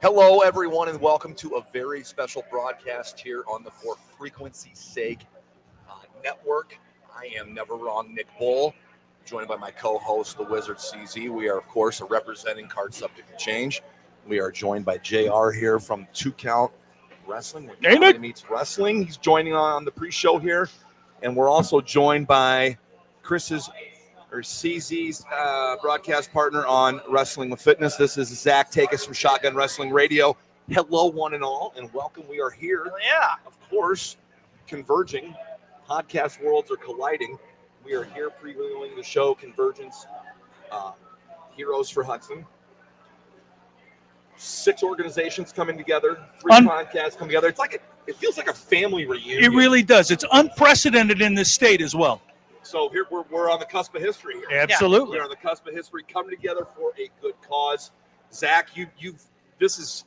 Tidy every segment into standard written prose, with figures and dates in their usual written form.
Hello, everyone, and welcome to a very special broadcast here on the For Frequency's Sake network. I am Never Wrong Nick Bull, joined by my co-host, the Wizard CZ. We are, of course, representing Card Subject to Change. We are joined by JR here from Two Count Wrestling, where comedy meets wrestling. He's joining on the pre-show here, and we're also joined by CZ's broadcast partner on Wrestling with Fitness. This is Zach Takis from Shotgun Wrestling Radio. Hello, one and all, and welcome. We are here, of course, converging. Podcast worlds are colliding. We are here previewing the show Convergence, Heroes for Hudson. 6 organizations coming together, 3 podcasts coming together. It feels like a family reunion. It really does. It's unprecedented in this state as well. So here we're on the cusp of history here. Absolutely. We're on the cusp of history, coming together for a good cause. Zach, this is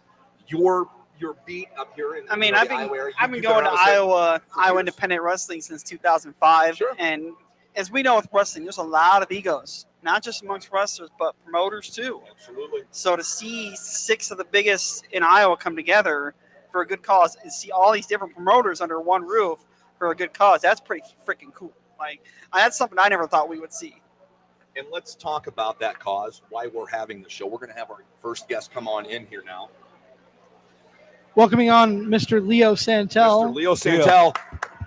your beat up here in I've been going going to Iowa Independent Wrestling since 2005. Sure. And as we know with wrestling, there's a lot of egos, not just amongst wrestlers, but promoters too. Absolutely. So to see 6 of the biggest in Iowa come together for a good cause and see all these different promoters under one roof for a good cause, that's pretty freaking cool. That's something I never thought we would see. And let's talk about that cause, why we're having the show. We're going to have our first guest come on in here now. Welcoming on Mr. Leo Santel. Mr. Leo Santel.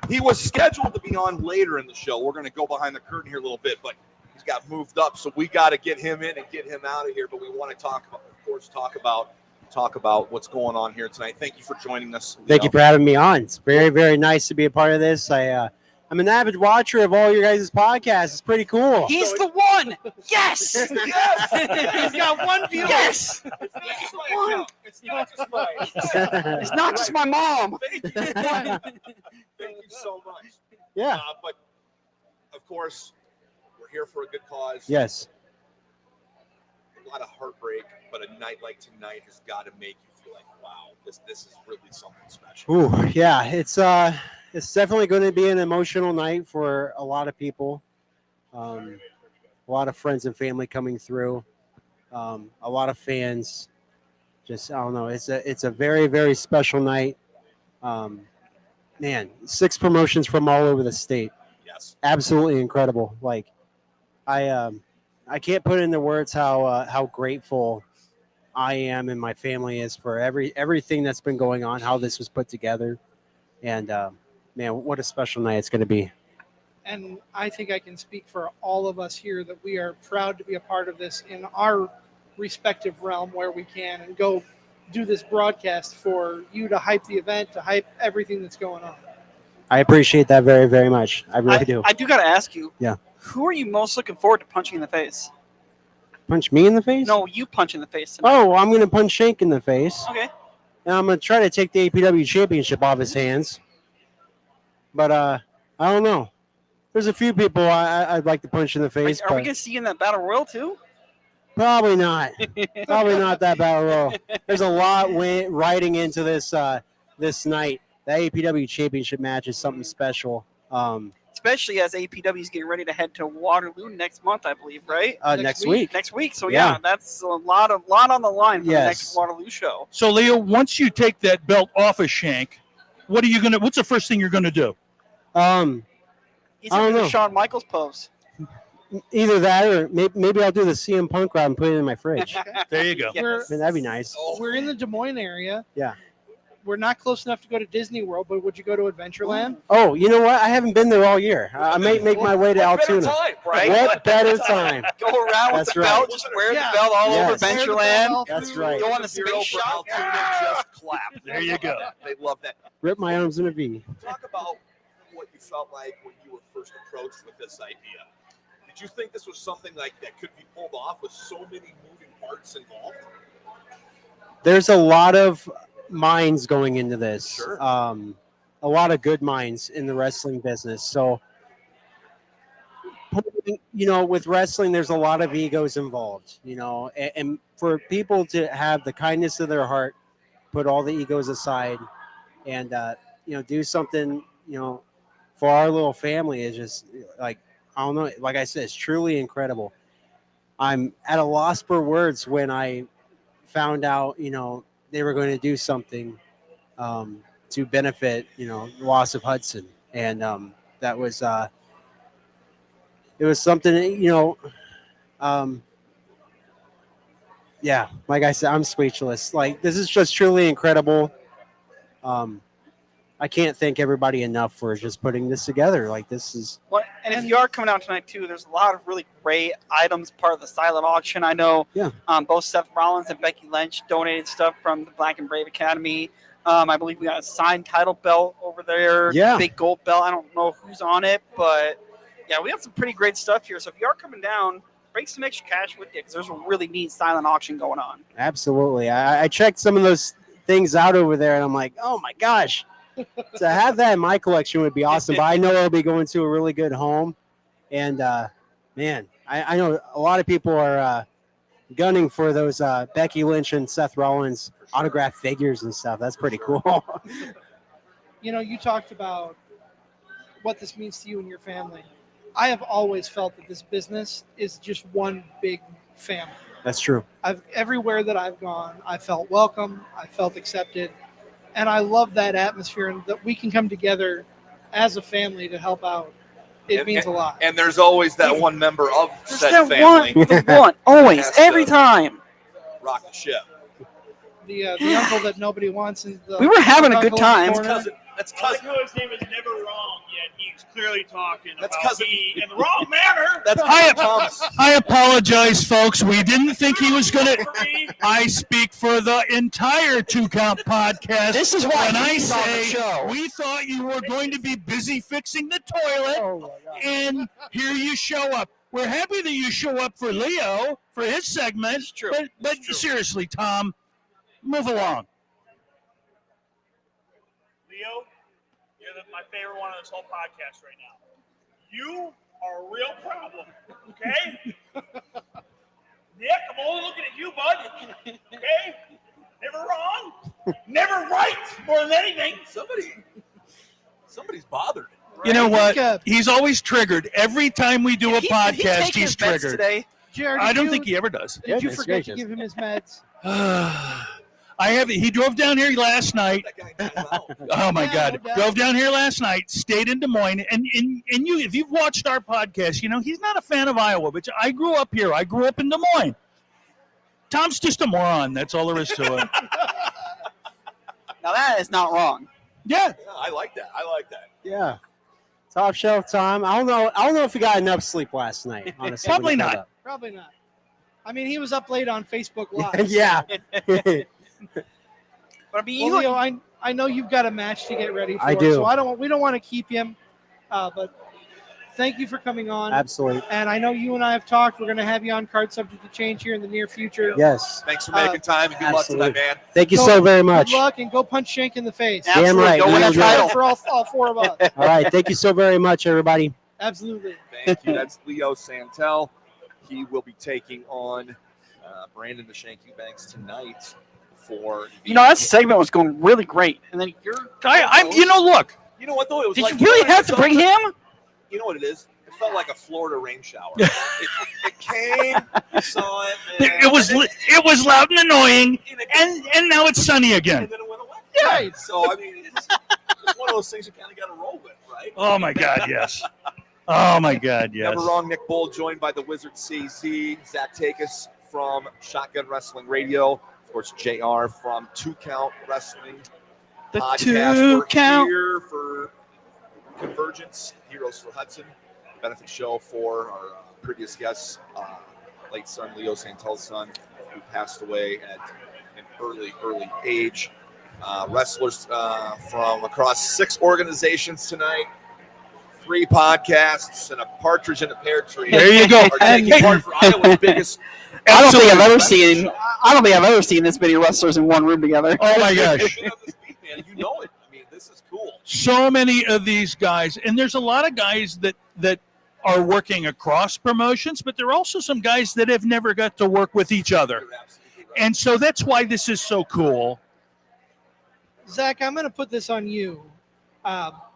He was scheduled to be on later in the show. We're going to go behind the curtain here a little bit, but he's got moved up, so we got to get him in and get him out of here. But we want to talk about what's going on here tonight. Thank you for joining us, Leo. Thank you for having me on. It's very, very nice to be a part of this. I'm an avid watcher of all your guys' podcasts. It's pretty cool. He's the one. Yes. Yes. He's got one viewer. Yes. It's not just mine. It's not just my mom. Thank you so much. Yeah. But of course, we're here for a good cause. Yes. A lot of heartbreak, but a night like tonight has got to make you feel like, wow, this is really something special. Ooh, yeah. It's definitely going to be an emotional night for a lot of people. A lot of friends and family coming through. A lot of fans. Just, I don't know. It's a very, very special night. Man, 6 promotions from all over the state. Yes. Absolutely incredible. I can't put into words how grateful I am and my family is for everything that's been going on, how this was put together. And, man, what a special night it's going to be. And I think I can speak for all of us here that we are proud to be a part of this in our respective realm where we can, and go do this broadcast for you to hype the event, to hype everything that's going on. I appreciate that very, very much. I really do. I do got to ask you. Yeah. Who are you most looking forward to punching in the face? Punch me in the face? No, you punch in the face tonight. Oh, I'm going to punch Shank in the face. Okay. And I'm going to try to take the APW championship off his hands. But I don't know. There's a few people I'd like to punch in the face. Are we going to see you in that battle royal too? Probably not. Probably not that battle royal. There's a lot riding into this this night. The APW championship match is something special. Especially as APW is getting ready to head to Waterloo next month, I believe, right? Next week. Next week. So yeah, that's a lot on the line for the next Waterloo show. So Leo, once you take that belt off of Shank, what's the first thing you're gonna do? He's going to do Shawn Michaels pose. Either that, or maybe I'll do the CM Punk route and put it in my fridge. There you go. Yes. That'd be nice. We're in the Des Moines area. Yeah. We're not close enough to go to Disney World, but would you go to Adventureland? Oh, you know what? I haven't been there all year. I may make my way to Altoona. What better time? Go around with the belt, just wear the belt all over Adventureland. That's right. Go on the space shop. Just clap. There you go. They love that. Rip my arms in a V. Talk about what you felt like when you were first approached with this idea. Did you think this was something like that could be pulled off with so many moving parts involved? There's a lot of minds going into this. Sure. A lot of good minds in the wrestling business. So, with wrestling, there's a lot of egos involved, and for people to have the kindness of their heart, put all the egos aside and, do something, for our little family is just I don't know. Like I said, it's truly incredible. I'm at a loss for words when I found out, they were going to do something to benefit, the loss of Hudson, and that was it was something, yeah, like I said, I'm speechless. Like, this is just truly incredible. I can't thank everybody enough for just putting this together. Like, this is Well, and if you are coming out tonight too, there's a lot of really great items part of the silent auction. I know both Seth Rollins and Becky Lynch donated stuff from the Black and Brave Academy. I believe we got a signed title belt over there. Yeah. Big gold belt. I don't know who's on it, but yeah, we have some pretty great stuff here. So if you are coming down, bring some extra cash with you because there's a really neat silent auction going on. absolutely. I checked some of those things out over there, and I'm like, oh my gosh. To have that in my collection would be awesome, but I know it'll be going to a really good home. And man, I know a lot of people are gunning for those Becky Lynch and Seth Rollins autographed figures and stuff. That's pretty cool. You talked about what this means to you and your family. I have always felt that this business is just one big family. That's true. Everywhere that I've gone, I felt welcome. I felt accepted. And I love that atmosphere and that we can come together as a family to help out. It means a lot. And there's always that one member of There's said that family one, always, Has to- every time. rock the ship. The uncle that nobody wants. And the We were having a good uncle in the time. corner. That's I like cousin. how his name is never wrong, yet he's clearly talking That's about cousin- me in the wrong manner. That's I- Thomas. I apologize, folks. We didn't think he was going to. For me. I speak for the entire Two Count podcast. This is why when I he's on the say show. we thought you were going to be busy fixing the toilet, and here you show up. We're happy that you show up for Leo for his segment. It's true. But It's true. seriously, Tom, move along. Leo, you're my favorite one on this whole podcast right now. You are a real problem, okay? Nick, I'm only looking at you, bud. Okay? Never wrong, never right, more than anything. Somebody's bothered. You know I what? think, He's always triggered. Every time we do a Did he podcast, take his he's meds triggered. today? Jared, I don't you- think he ever does. Did you Goodness forget to gracious. give him his meds? I have. He drove down here last night. That guy knows out. Oh my Yeah, God! no doubt. Drove down here last night. Stayed in Des Moines, and you, if you've watched our podcast, he's not a fan of Iowa. But I grew up here. I grew up in Des Moines. Tom's just a moron. That's all there is to it. Now that is not wrong. Yeah. Yeah, I like that. Yeah. Top shelf Tom. I don't know if he got enough sleep last night, honestly. when Probably he got not. up. Probably not. I mean, he was up late on Facebook Live. Yeah. But I mean, Well, Leo, I know you've got a match to get ready for. I do. So we don't want to keep him, but thank you for coming on. Absolutely. And I know you and I have talked. We're going to have you on Card Subject to Change here in the near future. Yes. Thanks for making time and good luck tonight, man. Thank you so very much. Good luck and go punch Shank in the face. Damn absolutely, right, go win we that will do title. For all four of us. All right. Thank you so very much, everybody. Absolutely. Thank you. That's Leo Santel. He will be taking on Brandon the Shank Eubanks tonight for. That segment was going really great, and then you're. Look. You know what though? It was Did like you really have to bring him? You know what it is? It felt like a Florida rain shower. it came, you saw it, and It was loud and annoying, and and now it's sunny again. then it went away. Right. So I mean, it's one of those things you kind of got to roll with, right? Oh my God! Yes. Oh my God! Yes. Never wrong, Nick Bull, joined by the Wizard CZ, Zach Takis from Shotgun Wrestling Radio, of course, JR from Two Count Wrestling The Podcast. Two We're Count. here for Convergence, Heroes for Hudson, benefit show for our previous guest, late son Leo Santel's son, who passed away at an early age. Wrestlers from across 6 organizations tonight. 3 podcasts and a partridge in a pear tree. There you go. Are taking part for Iowa's biggest. I don't think I've ever Absolutely. seen. I don't think I've ever seen this many wrestlers in one room together. Oh my gosh! Get on the speed, man. You know it. I mean, this is cool. So many of these guys, and there's a lot of guys that are working across promotions, but there are also some guys that have never got to work with each other, You're absolutely right. and so that's why this is so cool. Zach, I'm going to put this on you.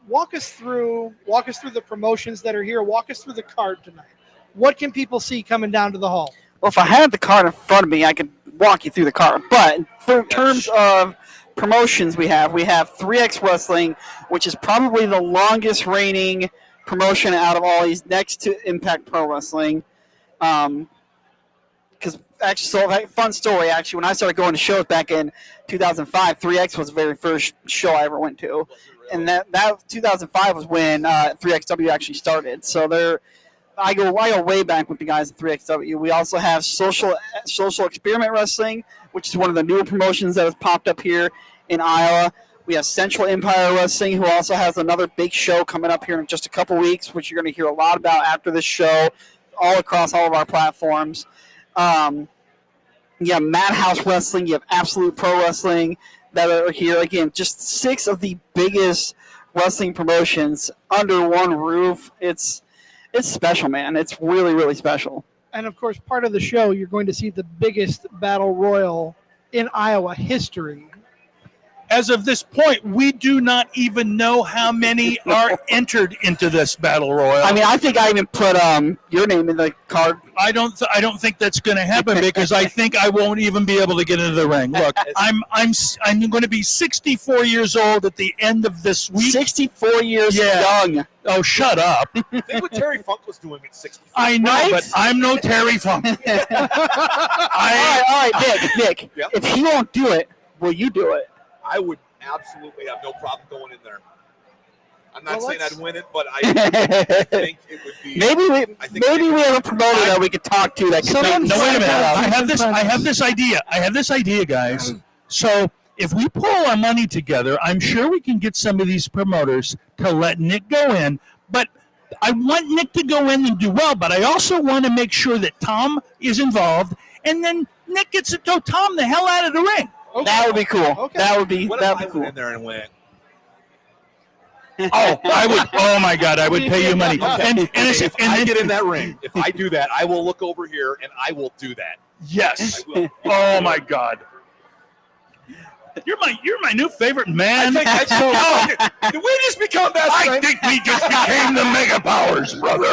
Walk us through the promotions that are here. Walk us through the card tonight. What can people see coming down to the hall? Well, if I had the card in front of me, I could walk you through the card. But in terms of promotions, we have 3X Wrestling, which is probably the longest reigning promotion out of all these, next to Impact Pro Wrestling. Because actually, so fun story. Actually, when I started going to shows back in 2005, 3X was the very first show I ever went to, and that 2005 was when 3XW actually started. So I go way back with the guys at 3XW. We also have Social Experiment Wrestling, which is one of the newer promotions that has popped up here in Iowa. We have Central Empire Wrestling, who also has another big show coming up here in just a couple weeks, which you're going to hear a lot about after this show, all across all of our platforms. You have Madhouse Wrestling, you have Absolute Pro Wrestling that are here. Again, just 6 of the biggest wrestling promotions under one roof. It's special, man. It's really, really special. And of course, part of the show, you're going to see the biggest battle royal in Iowa history. As of this point, we do not even know how many are entered into this battle royal. I mean, I think I even put your name in the card. I don't think that's going to happen because I think I won't even be able to get into the ring. Look, I'm going to be 64 years old at the end of this week. 64 years young. Oh, shut up! Think what Terry Funk was doing at 64. I know, Right? but I'm no Terry Funk. All right, Nick. Yep. If he won't do it, will you do it? I would absolutely have no problem going in there. I'm not Well, saying let's- I'd win it, but I think it would be. Maybe we have a promoter that we could talk to that could Someone make No, wait a minute. sense. I have this idea, guys. So if we pull our money together, I'm sure we can get some of these promoters to let Nick go in. But I want Nick to go in and do well, but I also want to make sure that Tom is involved, and then Nick gets to throw Tom the hell out of the ring. Okay. That would be cool. Okay. That would be What if I cool. went in there and went? Oh, I would. Oh my God, I would pay you money. Okay. And If I get in that ring, if I do that, I will look over here and I will do that. yes. I will. Oh my God. You're my new favorite man. Did we just become best I friends? think we just became the mega powers, brother.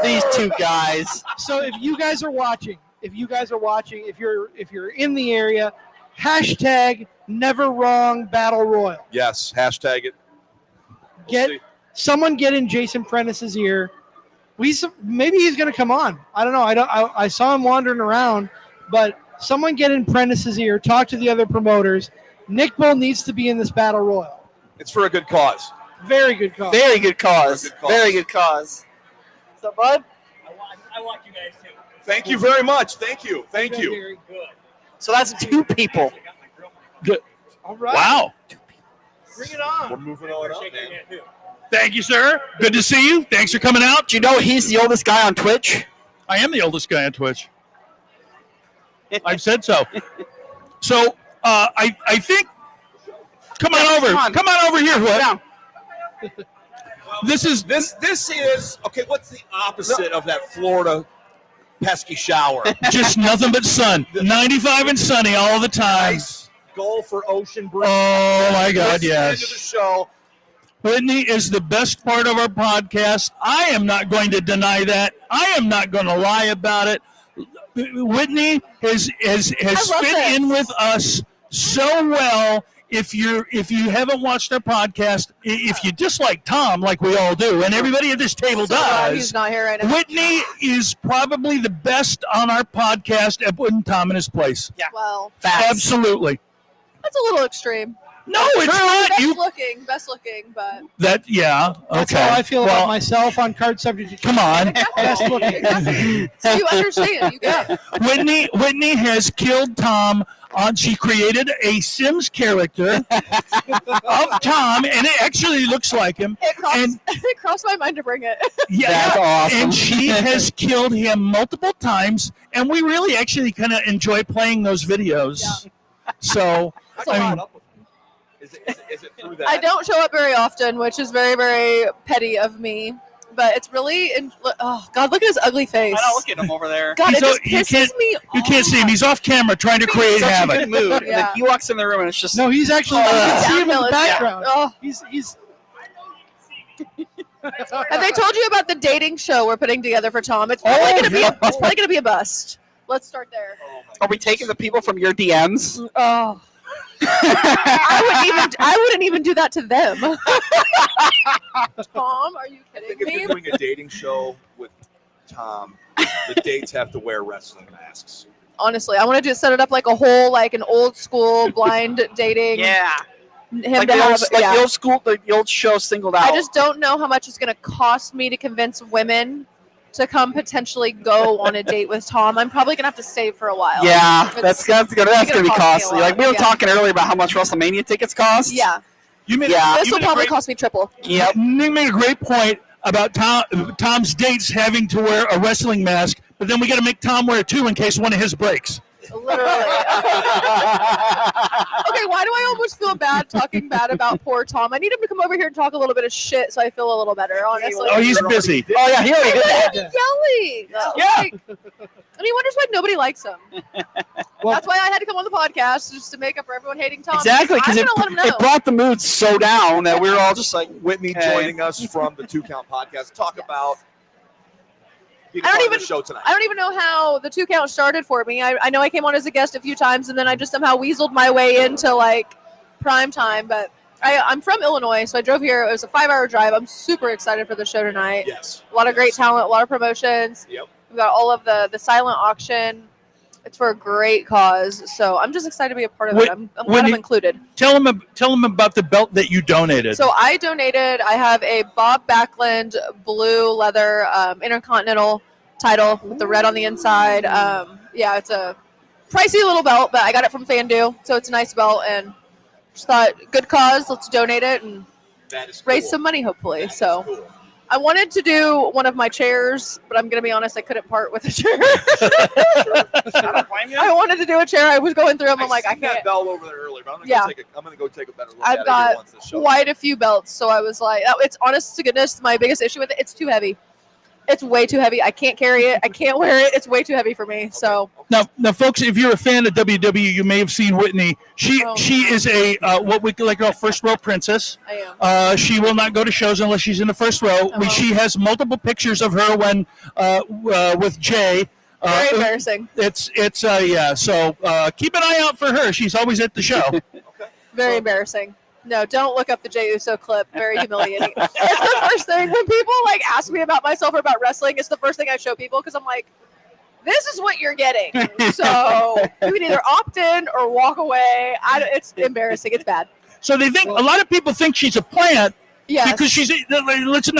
These two guys. So if you guys are watching, if you're in the area, hashtag Never Wrong Battle Royal. Yes. Hashtag it. Someone get in Jason Prentice's ear. Maybe he's going to come on. I don't know. I saw him wandering around, but someone get in Prentice's ear. Talk to the other promoters. Nick Bull needs to be in this battle royal. It's for a good cause. Very good call. Very good cause. Very good cause. Very good cause. What's up, bud? I want you guys too. Thank you very much. Thank you. Thank you. Very Good. So that's 2 people. All right. Wow. Bring it on. We're moving on up, Shake your man. hand too. Thank you, sir. Good to see you. Thanks for coming out. Do you know he's the oldest guy on Twitch? I am the oldest guy on Twitch. I've said so. So I think. Come on over. Come on over here. What? This is Okay, what's the opposite of that Florida pesky shower? just nothing but sun. 95 and sunny all the time. Nice goal for Ocean Breeze. Oh my God, Listen yes. into the show. Whitney is the best part of our podcast. I am not going to deny that. I am not going to lie about it. Whitney has fit in with us so well. If you haven't watched our podcast, if you dislike Tom like we all do, and everybody at this table does, He's not here right now. Whitney is probably the best on our podcast at putting Tom in his place. Well, Absolutely. that's a little extreme. No, it's not. Best looking, but That yeah. That's Okay. how I feel Well, about myself on card subject to come on. best looking. so you understand. You get it. Whitney has killed Tom. She created a Sims character of Tom, and it actually looks like him. It crossed my mind to bring it. Yeah, That's awesome. And she has killed him multiple times, and we really actually kind of enjoy playing those videos. Yeah. So, That's a I lot. mean, Up with him? Is it through that? I don't show up very often, which is very, very petty of me. But it's really, oh God, look at his ugly face. I know, look at him over there. God, He's it just you pisses can't- me you can't see him. off. He's off camera trying to create Such a havoc. good mood. And then Yeah. he walks in the room and it's just No, he's actually. You can see him in Downhill the is- background. Oh. He's. Have they told you about the dating show we're putting together for Tom? It's probably gonna be a bust. Let's start there. Oh my Are we taking the people from your DMs? Oh. I wouldn't even do that to them. Tom, are you I kidding think if me? you're doing a dating show with Tom, the dates have to wear wrestling masks. Honestly, I want to set it up like a whole, like an old school blind dating. Yeah. Him Like, to have, yeah. the old show Singled Out. I just don't know how much it's going to cost me to convince women to come potentially go on a date with Tom. I'm probably going to have to save for a while. Yeah, It's that's gonna gonna be cost me a costly. lot, Like we were yeah. talking earlier about how much WrestleMania tickets cost. Yeah. You made, Yeah. This you will made a probably great, cost me triple. Yep. Nick made a great point about Tom's dates having to wear a wrestling mask, but then we got to make Tom wear two in case one of his breaks. Literally. Okay, why do I almost feel bad talking bad about poor Tom? I need him to come over here and talk a little bit of shit so I feel a little better, honestly. Oh, he's busy. Oh yeah, he already did that. He's yelling. Yeah. Like, and he wonders why nobody likes him. Well, That's why I had to come on the podcast, just to make up for everyone hating Tom. Exactly, I'm because going to let him know. it brought the mood so down that we were all just like, Whitney Okay. joining us from the Two Count Podcast. Talk Yes. about being I don't part of even- the show tonight. I don't even know how the 2 count started for me. I know I came on as a guest a few times, and then I just somehow weaseled my way into like prime time. But I'm from Illinois, so I drove here. It was a 5-hour drive. I'm super excited for the show tonight. Yes. A lot of great talent, a lot of promotions. Yep. We've got all of the silent auction. It's for a great cause, so I'm just excited to be a part of it. I'm glad I'm included. Tell him about the belt that you donated. So I donated. I have a Bob Backlund blue leather Intercontinental title with the red on the inside. Yeah, it's a pricey little belt, but I got it from Fandu, so it's a nice belt. And just thought, good cause. Let's donate it and That is cool. raise some money, hopefully. That is So cool. I wanted to do one of my chairs, but I'm gonna be honest, I couldn't part with a chair. I don't blame you. I wanted to do a chair. I was going through them. I'm like, I seen that can't. belt over there earlier, but Yeah. I'm gonna go take a better look I've at it got here once the show. quite a few belts, so I was like, it's honest to goodness, my biggest issue with it, it's too heavy. It's way too heavy. I can't carry it. I can't wear it. It's way too heavy for me. So Now, folks, if you're a fan of WWE, you may have seen Whitney. She Oh. is a what we like call first row princess. I am. She will not go to shows unless she's in the first row. Oh. She has multiple pictures of her when with Jay. Very embarrassing. It's yeah. So keep an eye out for her. She's always at the show. Very embarrassing. No, don't look up the Jey Uso clip. Very humiliating. It's the first thing when people like ask me about myself or about wrestling. It's the first thing I show people because I'm like, this is what you're getting. So you can either opt in or walk away. It's embarrassing. It's bad. So they think a lot of people think she's a plant Yes. because she's let's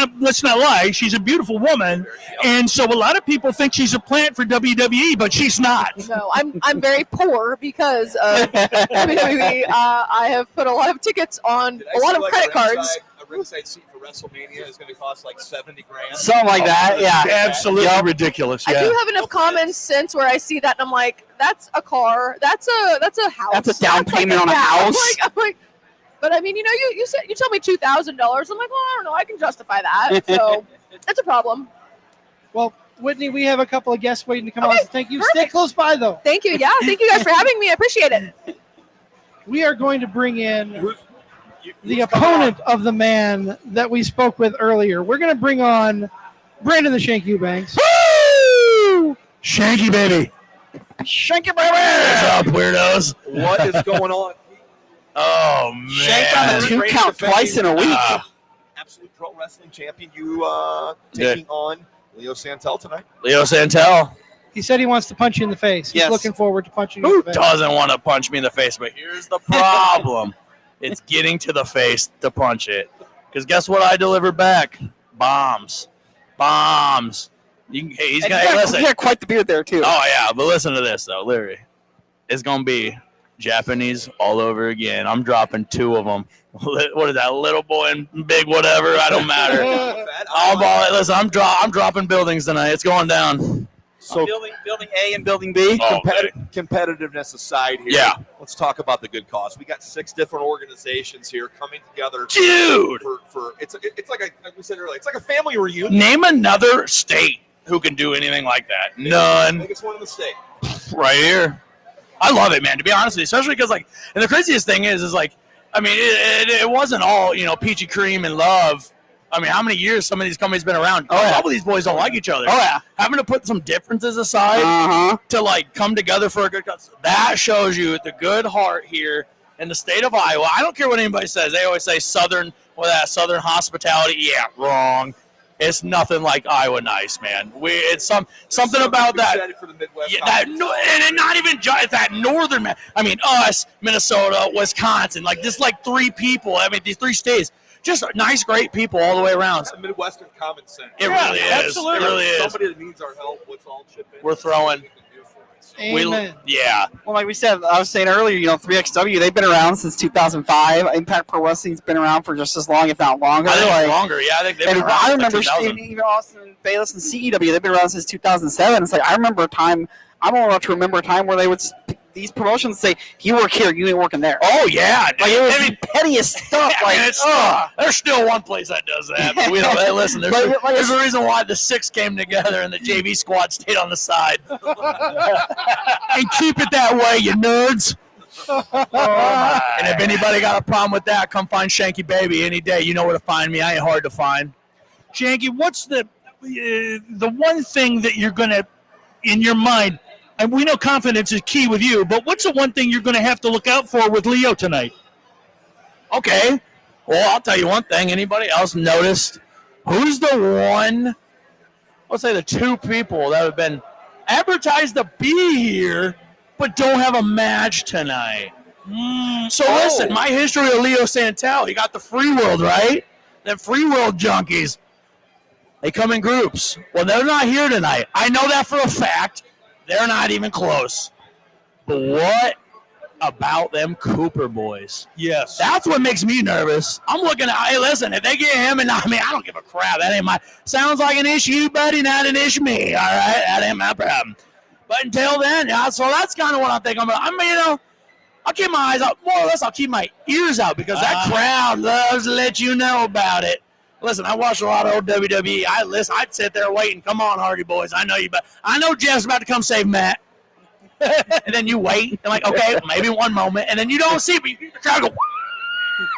not lie. She's a beautiful woman, and so a lot of people think she's a plant for WWE, but she's not. No, I'm very poor because of WWE. I have put a lot of tickets on Did I a lot see, of like, credit cards. A ringside seat for WrestleMania is going to cost like $70,000. Something like that. Yeah. Absolutely ridiculous. I Yeah. do have enough common sense where I see that and I'm like, that's a car, that's a house, That's a down like payment on a yeah. house. I'm like, but I mean, you know, you said you tell me $2,000. I'm like, well, I don't know, I can justify that. So it's a problem. Well, Whitney, we have a couple of guests waiting to come Okay, on. So thank you. perfect. Stay close by, though. Thank you. Yeah, thank you guys for having me. I appreciate it. We are going to bring in Who's the coming on? opponent of the man that we spoke with earlier. We're going to bring on Brandon the Shank Eubanks. Woo! Shanky baby. Shanky baby. What's up, weirdos? What is going on? Oh man. Shank on the 2 count twice in a week. Absolute Pro Wrestling Champion. You taking on Leo Santel tonight? Leo Santel. He said he wants to punch you in the face. He's Yes. looking forward to punching you Who in the face. doesn't want to punch me in the face? But here's the problem. It's getting to the face to punch it. Because guess what I deliver back? Bombs. Bombs. He's And gonna you listen. had quite the beard there too. Oh yeah, but listen to this though, literally. It's gonna be Japanese all over again. I'm dropping 2 of them. What is that, little boy and big whatever? I don't matter. Listen, I'm dropping buildings tonight. It's going down. So building A and building B. Oh, competitiveness aside here. Yeah. Let's talk about the good cause. We got 6 different organizations here coming together. Dude, For it's like we said earlier, it's like a family reunion. name another state who can do anything like that. I None. think it's one in the state. Right here. I love it, man, to be honest with you, especially because, like, and the craziest thing is like, I mean, it wasn't all, peachy cream and love I mean, how many years some of these companies been around? Oh, yeah. A couple of these boys don't like each other. Oh yeah. Having to put some differences aside to like come together for a good cause. That shows you the good heart here in the state of Iowa. I don't care what anybody says. They always say Southern Southern hospitality. Yeah, wrong. It's nothing like Iowa nice, man. It's something about that. Excited for the Midwest. Yeah, and not even it's that northern man. I mean, us, Minnesota, Wisconsin, like just like three people. I mean, these three states, just nice, great people all the way around. It's a Midwestern common sense. It really is. absolutely. It really is. Somebody that needs our help, let's all chip in. We're throwing. Amen. Yeah. Well, like we said, I was saying earlier, 3XW, they've been around since 2005. Impact Pro Wrestling's been around for just as long, if not longer. I think Like, longer. Yeah, I think they've been and around I since remember 2000. even Austin, Bayless, and CEW, they've been around since 2007. It's like, I remember a time, I'm old enough to remember a time where they would, these promotions say, you work here, you ain't working there. Oh yeah, dude. Like, it was I mean, the pettiest stuff. I Like, mean, there's still one place that does that. But we don't. Hey, listen, there's a reason why the 6 came together and the JV squad stayed on the side. And keep it that way, you nerds. And if anybody got a problem with that, come find Shanky Baby any day. You know where to find me. I ain't hard to find. Shanky, what's the one thing that you're going to, in your mind, and we know confidence is key with you, but what's the one thing you're going to have to look out for with Leo tonight? Okay. Well, I'll tell you one thing. Anybody else noticed? Who's the one, let's say the 2 people that have been advertised to be here but don't have a match tonight? So listen, my history of Leo Santel, he got the Free World, right? Them Free World junkies. They come in groups. Well, they're not here tonight. I know that for a fact. They're not even close. But what about them Cooper boys? Yes. That's what makes me nervous. I'm looking at, hey, listen, if they get him and not me, I don't give a crap. That ain't my, sounds like an issue, buddy, not an issue me. All right? That ain't my problem. But until then, yeah, so that's kind of what I'm thinking. I mean, I'll keep my eyes out. More or less, I'll keep my ears out because that crowd loves to let you know about it. Listen, I watched a lot of old WWE. I'd sit there waiting. Come on, Hardy boys. I know you, but I know Jeff's about to come save Matt. And then you wait. And like, okay, maybe one moment. And then you don't see, but you try to go,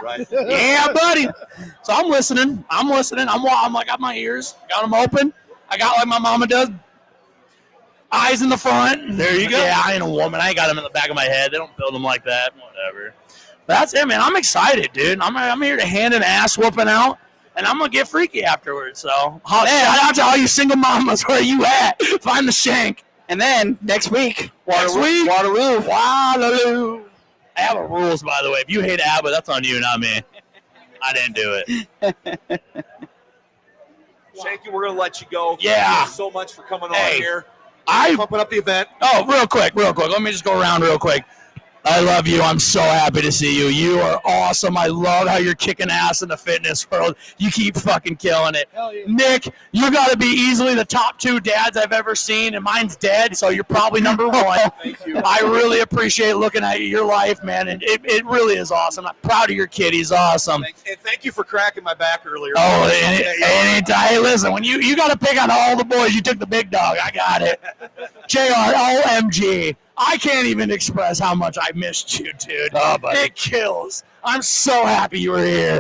Right. yeah, buddy. So I'm listening. I'm like, got my ears, got them open. I got like my mama does, eyes in the front. There you go. Yeah, I ain't a woman. I ain't got them in the back of my head. They don't build them like that. Whatever. But that's it, man. I'm excited, dude. I'm here to hand an ass whooping out. And I'm going to get freaky afterwards. So, shout out to all you single mamas. Where you at? Find the shank. and then next week, Waterloo. Waterloo. I have a rules, by the way. If you hate ABBA, that's on you, not me. I didn't do it. Shanky, we're going to let you go. Yeah. Thank you so much for coming on here. I Pumping up the event. Oh, real quick. Let me just go around real quick. I love you. I'm so happy to see you. You are awesome. I love how you're kicking ass in the fitness world. You keep fucking killing it. Hell yeah. Nick, you got to be easily the top 2 dads I've ever seen, and mine's dead, so you're probably number 1. Thank you. I really appreciate looking at your life, man, and it really is awesome. I'm proud of your kid. He's awesome. And thank you for cracking my back earlier. Oh, anytime. Hey, listen, when you got to pick on all the boys, you took the big dog. I got it. JR, OMG. I can't even express how much I missed you, dude. Oh, buddy. It kills. I'm so happy you were here.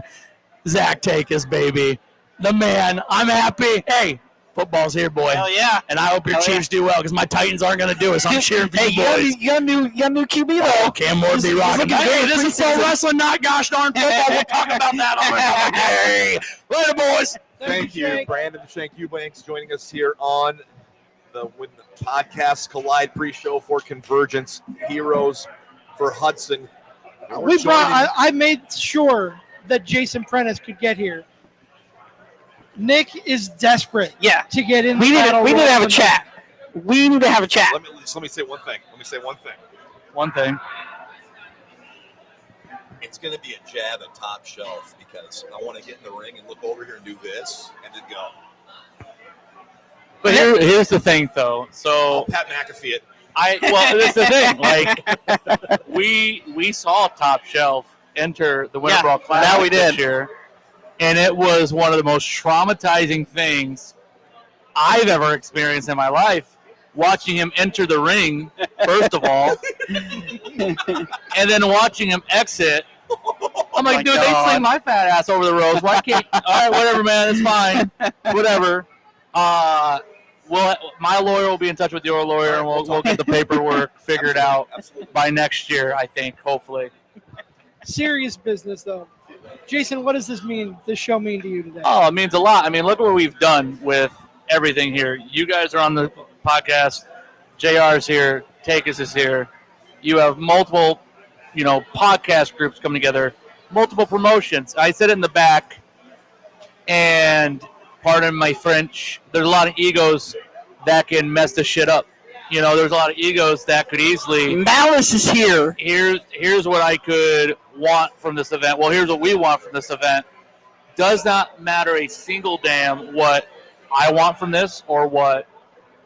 Zach Takis, baby. The man. I'm happy. Hey, football's here, boy. Hell yeah. And I hope your Hell Chiefs do well because my Titans aren't going to do it, so I'm cheering for Hey, you boys. you got a new QB though. Oh, Cam Ward be rocking. looking Hey, good this is pro preseason. wrestling, not gosh darn football. We'll talk about that on another day. Later, boys. Thank you, Shank. Brandon Shank Eubanks, joining us here on when the podcasts collide pre-show for Convergence, Heroes for Hudson. Now we're We brought. joining- I made sure that Jason Prentice could get here. Nick is desperate Yeah. to get in. We the need battle to royal have a tonight. chat. We need to have a chat. Let me say one thing. One thing. It's going to be a jab at Top Shelf because I want to get in the ring and look over here and do this and then go. But here's the thing, though. Oh, So Pat McAfee it. that's the thing. Like we saw Top Shelf enter the Winter Yeah, Brawl Classic that we did. this year, and it was one of the most traumatizing things I've ever experienced in my life. Watching him enter the ring, first of all, and then watching him exit I'm like, my dude, they God. sling my fat ass over the ropes. Why can't? All right, whatever, man. It's fine. Whatever. My lawyer will be in touch with your lawyer, and we'll get the paperwork figured out by next year. I think, hopefully. Serious business, though. Jason, what does this show mean to you today? Oh, it means a lot. I mean, look what we've done with everything here. You guys are on the podcast. JR's here. Takis is here. You have multiple, podcast groups coming together, multiple promotions. I sit in the back, and pardon my French, there's a lot of egos that can mess the shit up. There's a lot of egos that could easily. Malice is here. Here's what I could want from this event. Well, here's what we want from this event. Does not matter a single damn what I want from this or what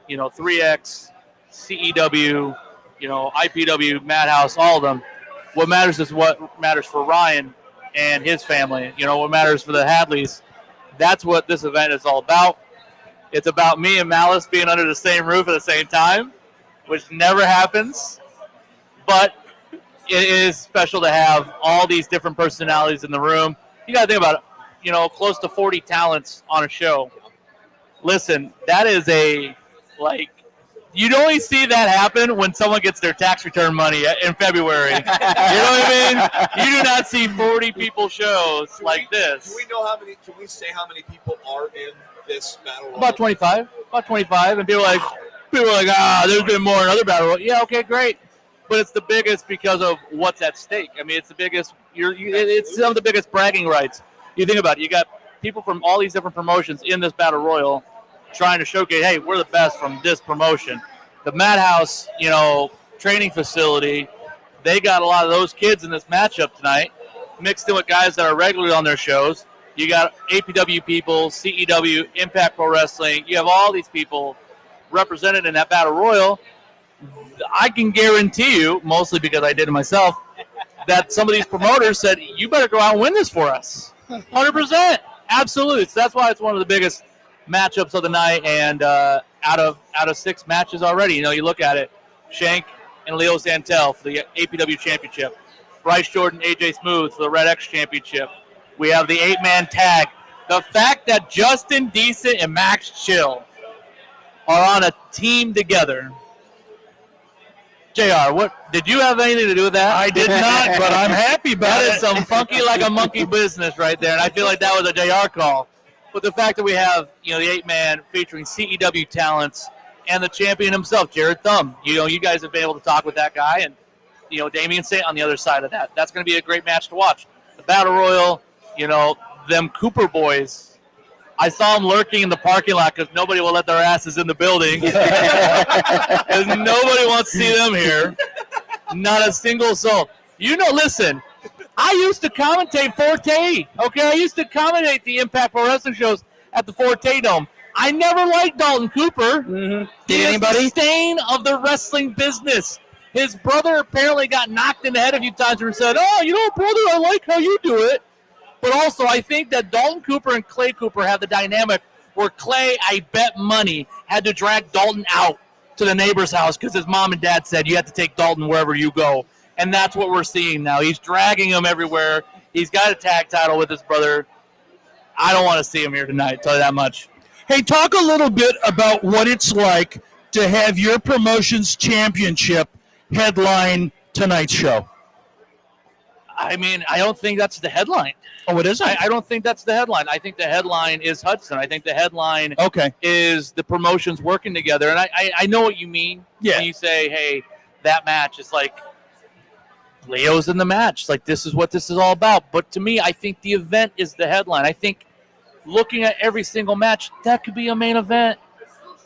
3X, CEW, IPW, Madhouse, all of them. What matters is what matters for Ryan and his family. What matters for the Hadleys. That's what this event is all about. It's about me and Malice being under the same roof at the same time, which never happens. But it is special to have all these different personalities in the room. You got to think about it. Close to 40 talents on a show. Listen, that is you'd only see that happen when someone gets their tax return money in February. You know what I mean? You do not see 40 people shows like this. Do we know how many? Can we say how many people are in this battle royal? About 25. And people are like, there's been more in other battle royals. Yeah, okay, great. But it's the biggest because of what's at stake. I mean, it's the biggest. It's some of the biggest bragging rights. You think about it. You got people from all these different promotions in this battle royal trying to showcase, hey, we're the best from this promotion. The Madhouse, training facility, they got a lot of those kids in this matchup tonight, mixed in with guys that are regularly on their shows. You got APW people, CEW, Impact Pro Wrestling. You have all these people represented in that battle royal. I can guarantee you, mostly because I did it myself, that some of these promoters said, you better go out and win this for us. 100%. Absolutely. So that's why it's one of the biggest matchups of the night, and out of 6 matches already, you look at it, Shank and Leo Santel for the APW Championship, Bryce Jordan, AJ Smooth for the Red X Championship. We have the 8-man tag. The fact that Justin Decent and Max Chill are on a team together. JR, what did you have anything to do with that? I did not, but I'm happy about That it. is some funky like a monkey business right there, and I feel like that was a JR call. But the fact that we have, the 8-man featuring CEW talents and the champion himself, Jared Thumb. You guys have been able to talk with that guy, and, Damian Saint on the other side of that. That's going to be a great match to watch. The Battle Royal, them Cooper boys. I saw them lurking in the parking lot because nobody will let their asses in the building. Because nobody wants to see them here. Not a single soul. Listen. I used to commentate Forte, okay? I used to commentate the Impact Pro Wrestling shows at the Forte Dome. I never liked Dalton Cooper. Mm-hmm. He is the stain of the wrestling business. His brother apparently got knocked in the head a few times and said, brother, I like how you do it. But also, I think that Dalton Cooper and Clay Cooper have the dynamic where Clay, I bet money, had to drag Dalton out to the neighbor's house because his mom and dad said you have to take Dalton wherever you go. And that's what we're seeing now. He's dragging him everywhere. He's got a tag title with his brother. I don't want to see him here tonight, tell you that much. Hey, talk a little bit about what it's like to have your promotion's championship headline tonight's show. I mean, I don't think that's the headline. Oh, it isn't? I don't think that's the headline. I think the headline is Hudson. I think the headline Okay. is the promotions working together. And I know what you mean Yeah. when you say, hey, that match is like Leo's in the match. It's like, this is what this is all about. But to me, I think the event is the headline. I think looking at every single match, that could be a main event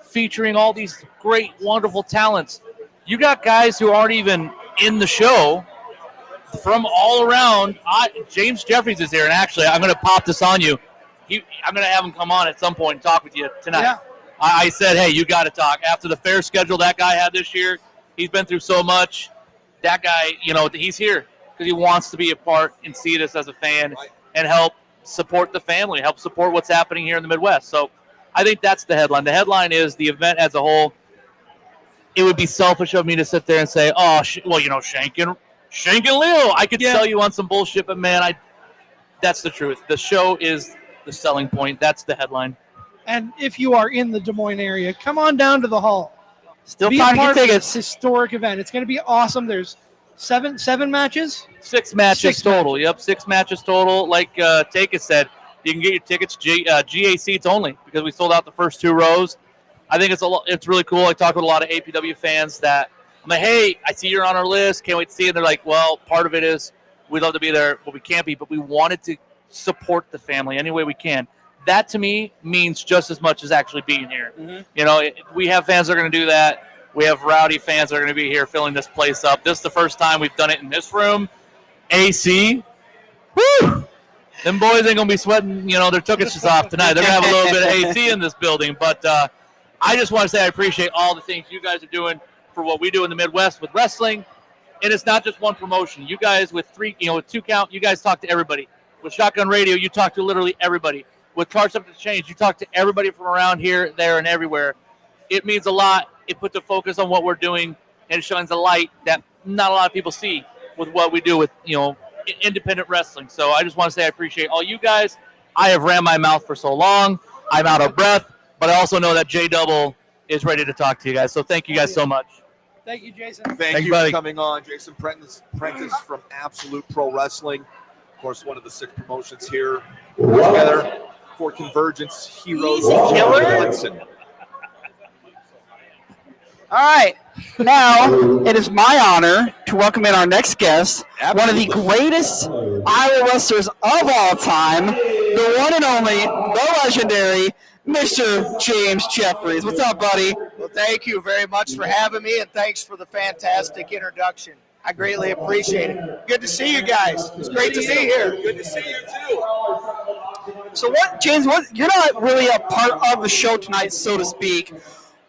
featuring all these great, wonderful talents. You got guys who aren't even in the show from all around. James Jeffries is here, and actually, I'm going to pop this on you. I'm going to have him come on at some point and talk with you tonight. Yeah. I said, hey, you got to talk. After the fair schedule that guy had this year, he's been through so much. That guy, he's here because he wants to be a part and see this as a fan and help support the family, help support what's happening here in the Midwest. So I think that's the headline. The headline is the event as a whole. It would be selfish of me to sit there and say, Shank and Leo, I could sell you on some bullshit, but man, That's the truth. The show is the selling point. That's the headline. And if you are in the Des Moines area, come on down to the hall. Still Be a time to get part of this tickets. historic event. It's going to be awesome. There's seven matches. 6 matches Six total. matches. Yep, 6 matches total. Like Takis said, you can get your tickets GA seats only because we sold out the first 2 rows. I think it's really cool. I talked with a lot of APW fans that I'm like, hey, I see you're on our list. Can't wait to see you. And they're like, well, part of it is we'd love to be there, but we can't be. But we wanted to support the family any way we can. That to me means just as much as actually being here. Mhm. You know, we have fans that are going to do that. We have rowdy fans that are going to be here filling this place up. This is the first time we've done it in this room. AC. Woo! Them boys ain't going to be sweating, their tuchus off tonight. They're going to have a little bit of AC in this building. But I just want to say I appreciate all the things you guys are doing for what we do in the Midwest with wrestling. And it's not just one promotion. You guys with 2 count, you guys talk to everybody. With Shotgun Radio, you talk to literally everybody. With Charge Up to Change, you talk to everybody from around here, there, and everywhere. It means a lot. It puts a focus on what we're doing, and it shines a light that not a lot of people see with what we do with, independent wrestling. So I just want to say I appreciate all you guys. I have ran my mouth for so long. I'm out of breath, but I also know that J-Double is ready to talk to you guys. So thank you guys so much. Thank you, Jason. Thank you buddy. for coming on, Jason Prentice from Absolute Pro Wrestling. Of course, one of the 6 promotions here together for Convergence Heroes Easy of killer. Hudson. All right. Now, it is my honor to welcome in our next guest, one of the greatest Iowa wrestlers of all time, the one and only, the legendary, Mr. James Jeffries. What's up, buddy? Well, thank you very much for having me, and thanks for the fantastic introduction. I greatly appreciate it. Good to see you guys. It's great to be here. Good to see you, too. So what, James, you're not really a part of the show tonight, so to speak.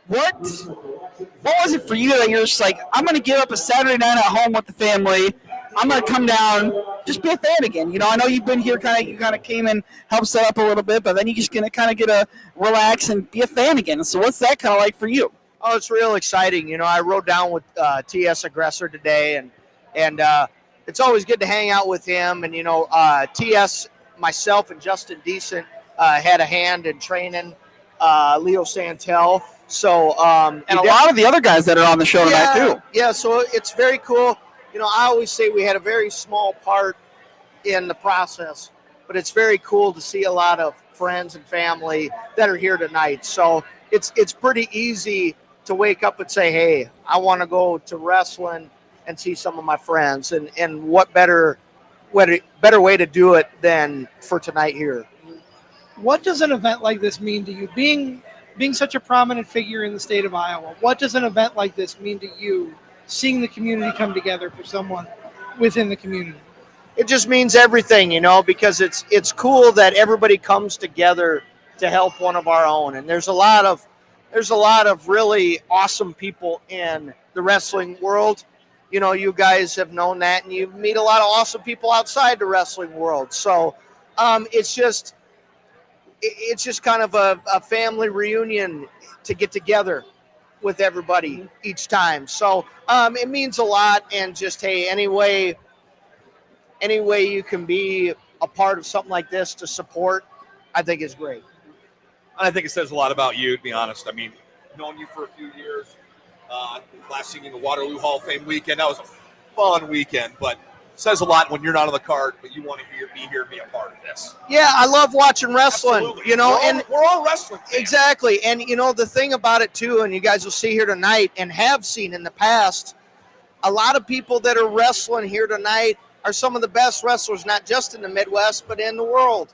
What was it for you that you're just like, I'm going to give up a Saturday night at home with the family. I'm going to come down, just be a fan again. I know you've been here, you kind of came and helped set up a little bit, but then you're just going to kind of get to relax and be a fan again. So what's that kind of like for you? Oh, it's real exciting. I rode down with TS Aggressor today, and it's always good to hang out with him. And, TS, myself, and Justin Decent had a hand in training Leo Santel. So, And a lot of the other guys that are on the show tonight, too. Yeah, so it's very cool. I always say we had a very small part in the process, but it's very cool to see a lot of friends and family that are here tonight. So it's pretty easy to wake up and say, hey, I want to go to wrestling and see some of my friends. And what better way to do it than for tonight here? What does an event like this mean to you? Being such a prominent figure in the state of Iowa, what does an event like this mean to you, seeing the community come together for someone within the community? It just means everything, because it's cool that everybody comes together to help one of our own. And there's a lot of really awesome people in the wrestling world. You guys have known that, and you meet a lot of awesome people outside the wrestling world. So it's just kind of a family reunion to get together with everybody each time. So it means a lot, and just, hey, any way you can be a part of something like this to support, I think is great. I think it says a lot about you, to be honest. I mean, known you for a few years. Last seen you in the Waterloo Hall of Fame weekend. That was a fun weekend, but it says a lot when you're not on the card, but you want to be here and be a part of this. Yeah, I love watching wrestling, Absolutely. and we're all wrestling fans. exactly. And, the thing about it, too, and you guys will see here tonight and have seen in the past, a lot of people that are wrestling here tonight are some of the best wrestlers, not just in the Midwest, but in the world.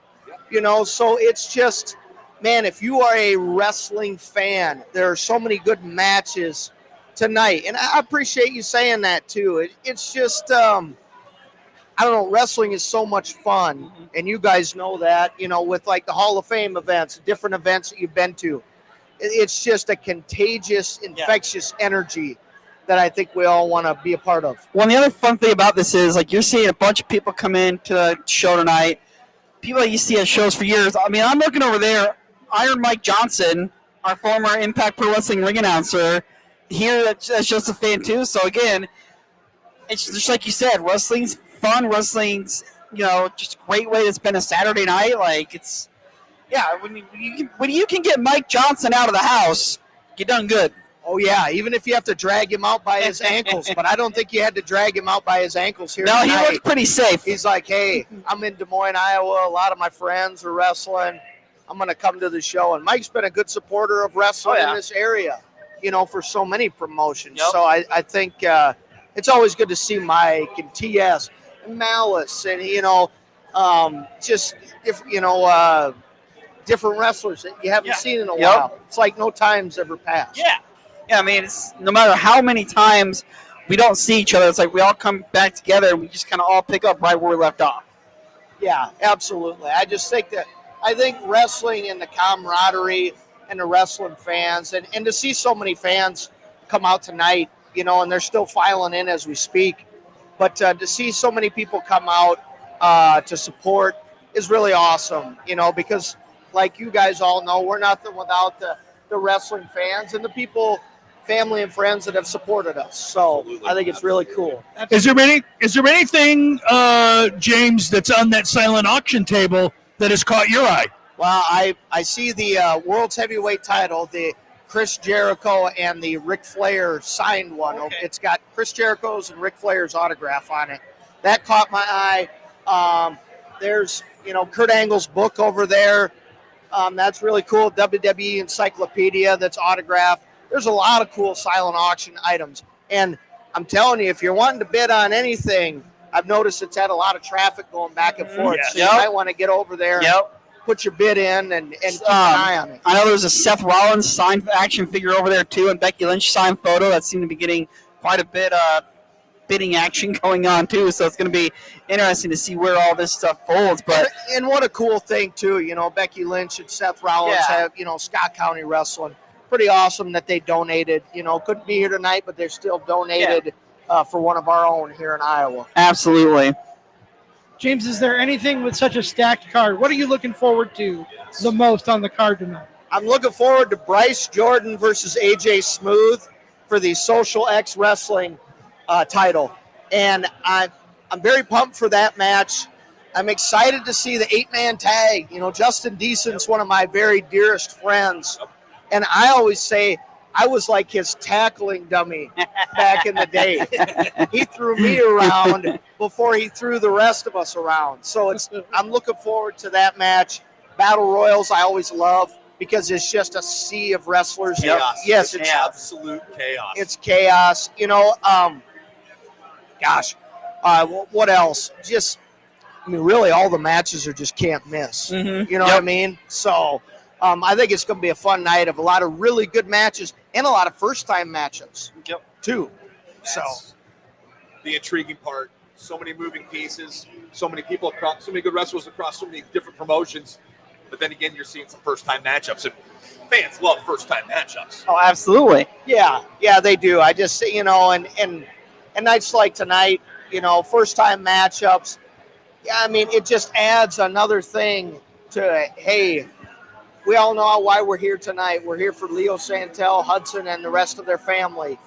So it's just, man, if you are a wrestling fan, there are so many good matches tonight. And I appreciate you saying that, too. It's just, I don't know, wrestling is so much fun. And you guys know that, with like the Hall of Fame events, different events that you've been to. It's just a contagious, infectious energy that I think we all want to be a part of. Well, and the other fun thing about this is, like, you're seeing a bunch of people come in to the show tonight. People that you see at shows for years. I mean, I'm looking over there. Iron Mike Johnson, our former Impact Pro Wrestling ring announcer, here that's just a fan too. So again, it's just like you said, wrestling's fun. Wrestling's just a great way to spend a Saturday night. Like it's, when you can get Mike Johnson out of the house, you done good. Oh yeah, even if you have to drag him out by his ankles, but I don't think you had to drag him out by his ankles here. No, tonight. he looks pretty safe. He's like, hey, I'm in Des Moines, Iowa. A lot of my friends are wrestling. I'm going to come to the show. And Mike's been a good supporter of wrestling in this area, for so many promotions. Yep. So I think it's always good to see Mike and TS and Malice and, just, different wrestlers that you haven't seen in a while. It's like no time's ever passed. Yeah. I mean, it's no matter how many times we don't see each other, it's like we all come back together and we just kind of all pick up right where we left off. Yeah, absolutely. I think wrestling and the camaraderie and the wrestling fans and to see so many fans come out tonight, and they're still filing in as we speak. But to see so many people come out to support is really awesome, because like you guys all know, we're nothing without the wrestling fans and the people, family and friends that have supported us. So I think it's really cool. Is there anything, James, that's on that silent auction table that has caught your eye? Well, I see the World's Heavyweight title, the Chris Jericho and the Ric Flair signed one. Okay. It's got Chris Jericho's and Ric Flair's autograph on it. That caught my eye. There's, Kurt Angle's book over there. That's really cool. WWE Encyclopedia that's autographed. There's a lot of cool silent auction items. And I'm telling you, if you're wanting to bid on anything, I've noticed it's had a lot of traffic going back and forth. Yes. So you might want to get over there and put your bid in and keep an eye on it. I know there's a Seth Rollins signed action figure over there too, and Becky Lynch signed photo that seemed to be getting quite a bit bidding action going on too. So it's going to be interesting to see where all this stuff folds. But and what a cool thing too, Becky Lynch and Seth Rollins have, Scott County Wrestling. Pretty awesome that they donated. Couldn't be here tonight, but they're still donated for one of our own here in Iowa. Absolutely. James, is there anything with such a stacked card? What are you looking forward to the most on the card tonight? I'm looking forward to Bryce Jordan versus AJ Smooth for the Social X Wrestling title. And I'm very pumped for that match. I'm excited to see the 8-man tag. Justin Decent's one of my very dearest friends. And I always say I was like his tackling dummy back in the day. He threw me around before he threw the rest of us around. So I'm looking forward to that match. Battle Royals I always love because it's just a sea of wrestlers. Chaos. Yes, it's absolute chaos. It's chaos. What else? Really all the matches are just can't miss. Mm-hmm. You know what I mean? So I think it's going to be a fun night of a lot of really good matches and a lot of first-time matchups, too. So The intriguing part, so many moving pieces, so many people across, so many good wrestlers across so many different promotions. But then again, you're seeing some first-time matchups, and fans love first-time matchups. Oh, absolutely. Yeah, they do. I just, and nights like tonight, first-time matchups. Yeah, I mean, it just adds another thing to, hey, we all know why we're here tonight. We're here for Leo Santel, Hudson, and the rest of their family,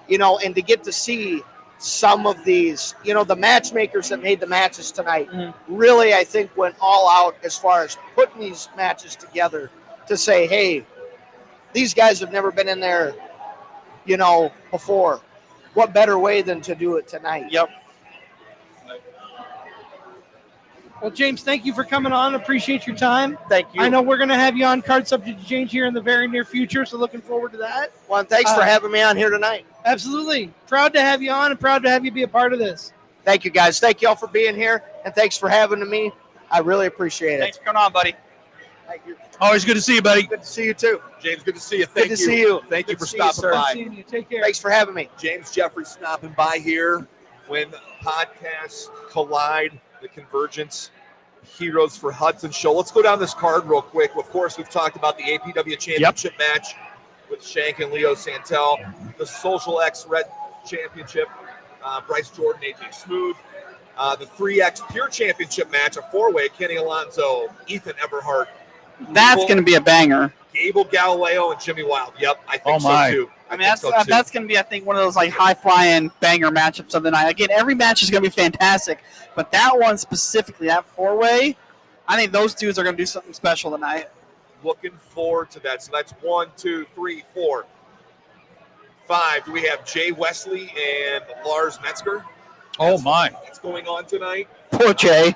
and to get to see some of these, the matchmakers that made the matches tonight really, I think, went all out as far as putting these matches together to say, hey, these guys have never been in there, before. What better way than to do it tonight? Yep. Well, James, thank you for coming on. Appreciate your time. Thank you. I know we're going to have you on Card Subject to Change here in the very near future, so looking forward to that. Well, thanks for having me on here tonight. Absolutely. Proud to have you on and proud to have you be a part of this. Thank you, guys. Thank you all for being here, and thanks for having me. I really appreciate it. Thanks for coming on, buddy. Thank you. Always good to see you, buddy. Good to see you, too. James, good to see you. Good to see you. Thank you Good for to see you, stopping sir. by. Seeing you. Take care. Thanks for having me. James Jeffrey stopping by here when podcasts collide, the Convergence Heroes for Hudson show. Let's go down this card real quick. Of course, we've talked about the APW Championship match with Shank and Leo Santel, the Social X Red Championship, Bryce Jordan, AJ Smooth, the 3X Pure Championship match, a four-way, Kenny Alonso, Ethan Everhart. That's going to be a banger. Gable Galileo and Jimmy Wild. Yep, I think Oh, my. so too. I mean, that's going to be, I think, one of those like high-flying banger matchups of the night. Again, every match is going to be fantastic, but that one specifically, that four-way, I think those dudes are going to do something special tonight. Looking forward to that. So that's 1, 2, 3, 4, 5. Do we have Jay Wesley and Lars Metzger? Oh, my. That's going on tonight. Poor Jay.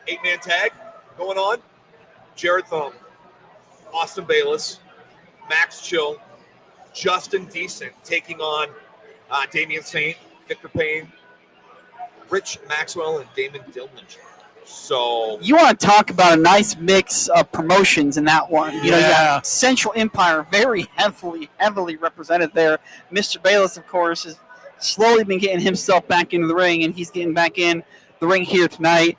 8-man tag going on. Jared Thumb, Austin Bayless, Max Chill, Justin Decent taking on Damian Saint, Victor Payne, Rich Maxwell, and Damon Dillman. So you want to talk about a nice mix of promotions in that one. You know, you Yeah. got Central Empire very heavily represented there. Mr. Bayless, of course, has slowly been getting himself back into the ring, and he's getting back in the ring here tonight.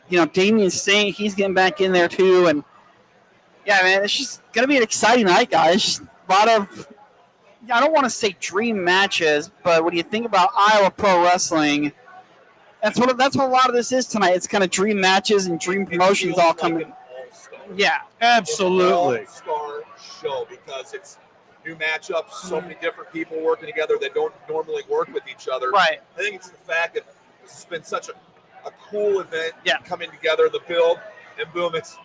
You know, Damian Saint, he's getting back in there too. And yeah, man, it's just going to be an exciting night, guys. It's just a lot of, I don't want to say dream matches, but when you think about Iowa Pro Wrestling, that's what a lot of this is tonight. It's kind of dream matches and dream promotions all coming. An all-star. Yeah. Absolutely. It's an all-star show because it's new matchups, so many different people working together that don't normally work with each other. Right. I think it's the fact that it's been such a cool event coming together, the build, and boom, it's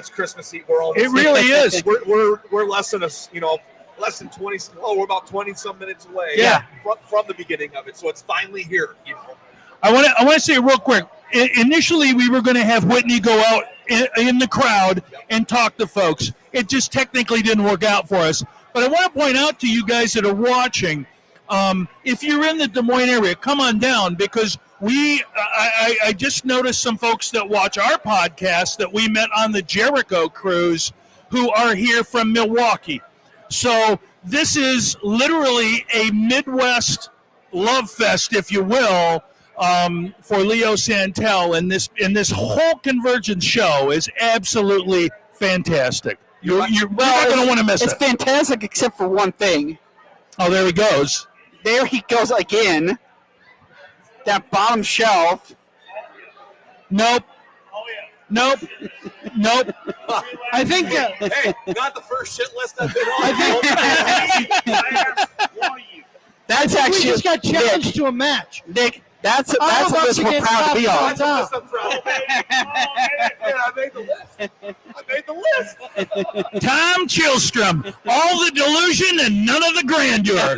Christmas Eve. We're almost It really is. We're less than less than 20. We're about 20 some minutes away. Yeah. From the beginning of it, so it's finally here. You know. I want to say real quick. Initially, we were going to have Whitney go out in the crowd and talk to folks. It just technically didn't work out for us. But I want to point out to you guys that are watching, if you're in the Des Moines area, come on down because I just noticed some folks that watch our podcast that we met on the Jericho cruise who are here from Milwaukee. So this is literally a Midwest love fest, if you will, for Leo Santel, and this whole Convergence show is absolutely fantastic. You're not going to want to miss It's it. fantastic except for one thing. Oh, there he goes. There he goes again. That bottom shelf. Nope. Oh, yeah. Nope. Nope. I think Hey, not the first shit list I've been on. I asked one of you. That's we actually just got challenged to a match. Nick. That's a I'm about list to we're get proud to be on. That's a list I'm proud of. Yeah, I made the list. I made the list. Tom Chilstrom. All the delusion and none of the grandeur.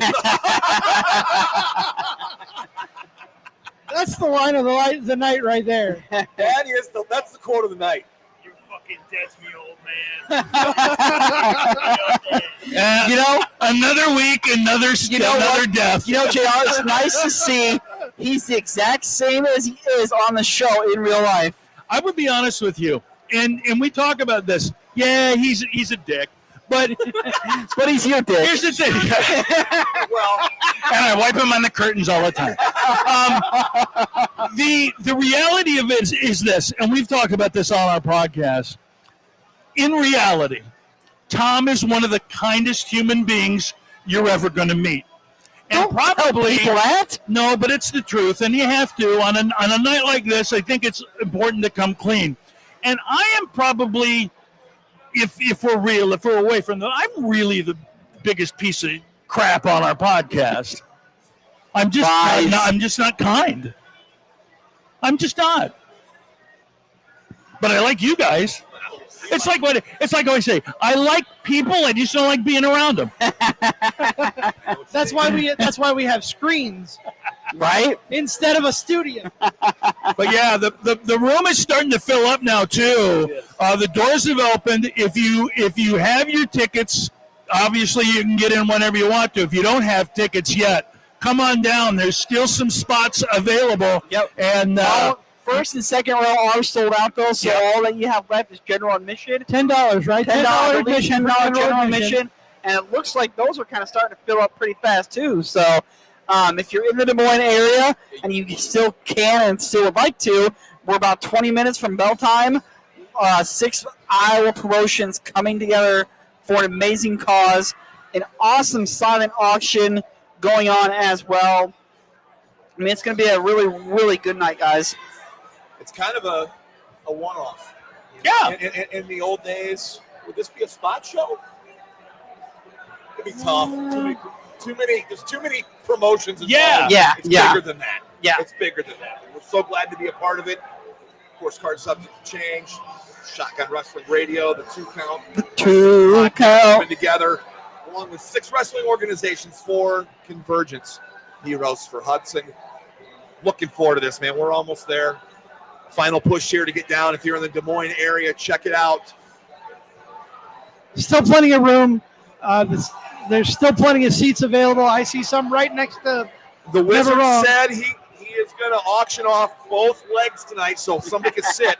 That's the line of the night right there. That's the quote of the night. You fucking dead me, old man. You know, Another week, another death. You know, JR, it's nice to see he's the exact same as he is on the show in real life. I would be honest with you, and we talk about this. Yeah, he's a dick, but But he's your dick. here's the thing. Well, And I wipe him on the curtains all the time. The reality of it is this, and we've talked about this on our podcast. In reality, Tom is one of the kindest human beings you're ever going to meet. And Don't tell people that. no, but it's the truth, and you have to. On a night like this, I think it's important to come clean. And I am probably, if we're real, if we're away from I'm really the biggest piece of crap on our podcast. I'm just not kind. I'm just not. But I like you guys. It's like what I say. I like people. I just don't like being around them. That's why we have screens Right? instead of a studio. But yeah, the room is starting to fill up now too. The doors have opened. If you have your tickets, obviously you can get in whenever you want to. If you don't have tickets yet, come on down. There's still some spots available. Yep. And First and second row are sold out, though, so all that you have left is general admission. $10, right? $10 admission for general admission. And it looks like those are kind of starting to fill up pretty fast, too. So if you're in the Des Moines area and you still can and still would like to, we're about 20 minutes from bell time. 6 Iowa promotions coming together for an amazing cause. An awesome silent auction going on as well. I mean, it's going to be a really, really good night, guys. it's kind of a one-off. Yeah. In the old days, would this be a spot show? It'd be tough. There's too many promotions involved. Yeah, It's yeah. bigger than that. Yeah. It's bigger than that. We're so glad to be a part of it. Of course, card subject to change. Shotgun Wrestling Radio, the 2 Count. Coming together along with 6 wrestling organizations for Convergence. Heroes for Hudson. Looking forward to this, man. We're almost there. Final push here to get down. If you're in the Des Moines area, check it out. Still plenty of room. There's still plenty of seats available. I see some right next to. The Wizard wrong. said he is going to auction off both legs tonight, so somebody can sit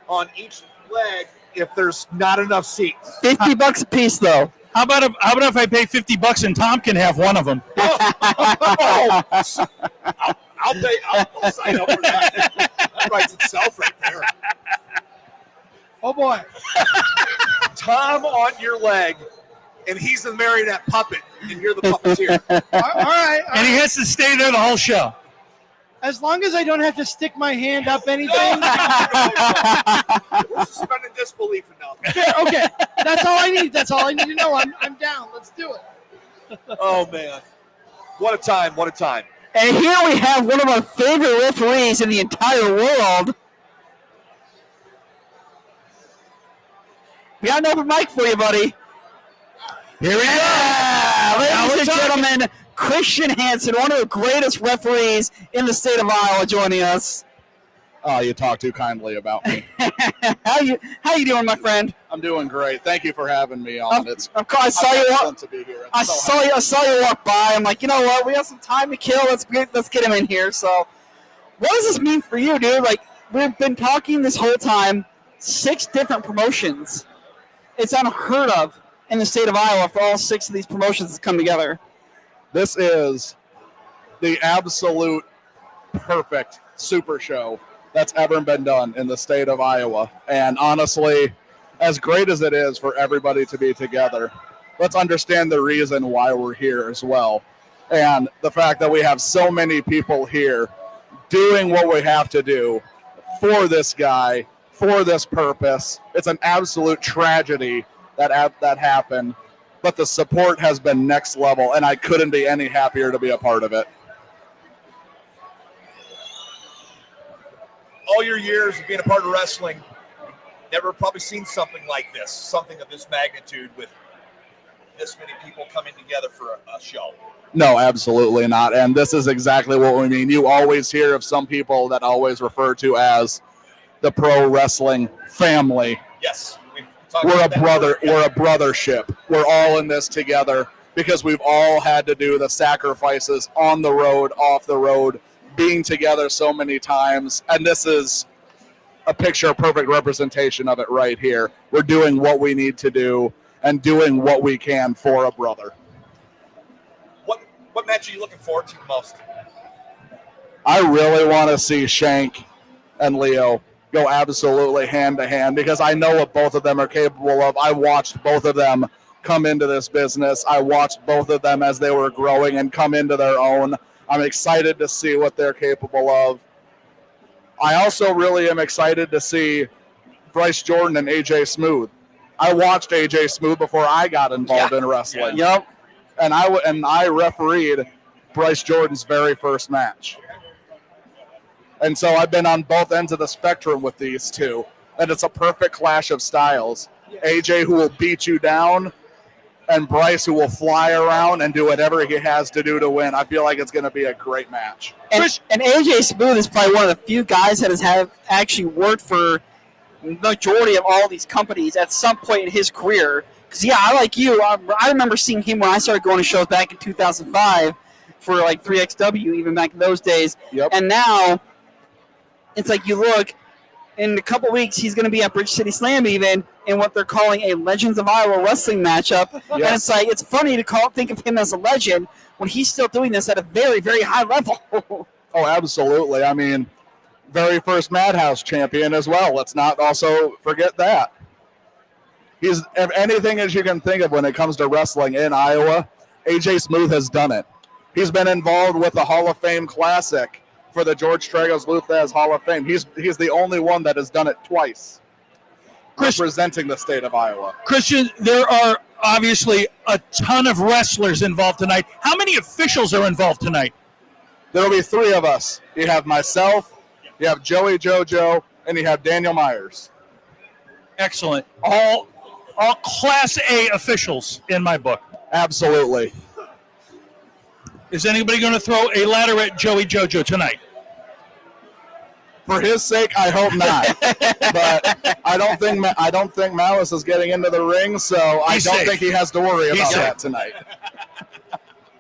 on each leg if there's not enough seats. $50 a piece, though. How about if I pay $50 and Tom can have one of them? I'll sign up for that. That writes itself right there. Oh boy. Tom on your leg, and he's the marionette puppet, and you're the puppeteer. All right. And he has to stay there the whole show. As long as I don't have to stick my hand up anything. We're suspending disbelief now. Okay, that's all I need. That's all I need to know. I'm down. Let's do it. Oh man, what a time! What a time! And here we have one of our favorite referees in the entire world. We got an open mic for you, buddy. Here we go. Ladies and gentlemen, Christian Hansen, one of the greatest referees in the state of Iowa, joining us. Oh, you talk too kindly about me. How you doing, my friend? I'm doing great. Thank you for having me on. It's Of course, I saw you walk. to be here. I saw you walk by. I'm like, you know what? We have some time to kill. Let's get him in here. So, what does this mean for you, dude? Like, we've been talking this whole time. 6 different promotions. It's unheard of in the state of Iowa for all 6 of these promotions to come together. This is the absolute perfect super show that's ever been done in the state of Iowa. And honestly, as great as it is for everybody to be together, let's understand the reason why we're here as well. And the fact that we have so many people here doing what we have to do for this guy, for this purpose. It's an absolute tragedy that happened, but the support has been next level, and I couldn't be any happier to be a part of it. All your years of being a part of wrestling, never probably seen something like this, something of this magnitude with this many people coming together for a show. No, absolutely not. And this is exactly what we mean. You always hear of some people that always refer to as the pro wrestling family. Yes. We're a brothership. We're all in this together because we've all had to do the sacrifices on the road, off the road, being together so many times. And this is a perfect representation of it right here. We're doing what we need to do and doing what we can for a brother. What match are you looking forward to the most? I really want to see Shank and Leo go absolutely hand to hand because I know what both of them are capable of. I watched both of them come into this business. I watched both of them as they were growing and come into their own. I'm excited to see what they're capable of. I also really am excited to see Bryce Jordan and AJ Smooth. I watched AJ Smooth before I got involved in wrestling. Yep. And I refereed Bryce Jordan's very first match. And so I've been on both ends of the spectrum with these two. And it's a perfect clash of styles. AJ, who will beat you down, and Bryce, who will fly around and do whatever he has to do to win. I feel like it's going to be a great match. And AJ Smooth is probably one of the few guys that has actually worked for the majority of all these companies at some point in his career. Because, yeah, I like you. I remember seeing him when I started going to shows back in 2005 for like 3XW, even back in those days. Yep. And now it's like you look, in a couple weeks, he's going to be at Bridge City Slam even in what they're calling a Legends of Iowa wrestling matchup. Yes. And it's like, it's funny to think of him as a legend when he's still doing this at a very, very high level. Oh, absolutely. I mean, very first Madhouse champion as well. Let's not also forget that. He's anything as you can think of when it comes to wrestling in Iowa. AJ Smooth has done it. He's been involved with the Hall of Fame Classic for the George Stragos Luthez Hall of Fame. He's the only one that has done it twice, representing the state of Iowa. Christian, there are obviously a ton of wrestlers involved tonight. How many officials are involved tonight? There'll be 3 of us. You have myself, you have Joey JoJo, and you have Daniel Myers. Excellent. All Class A officials in my book. Absolutely. Is anybody going to throw a ladder at Joey JoJo tonight? For his sake, I hope not. But I don't think Malice is getting into the ring, so I don't think he has to worry about that tonight.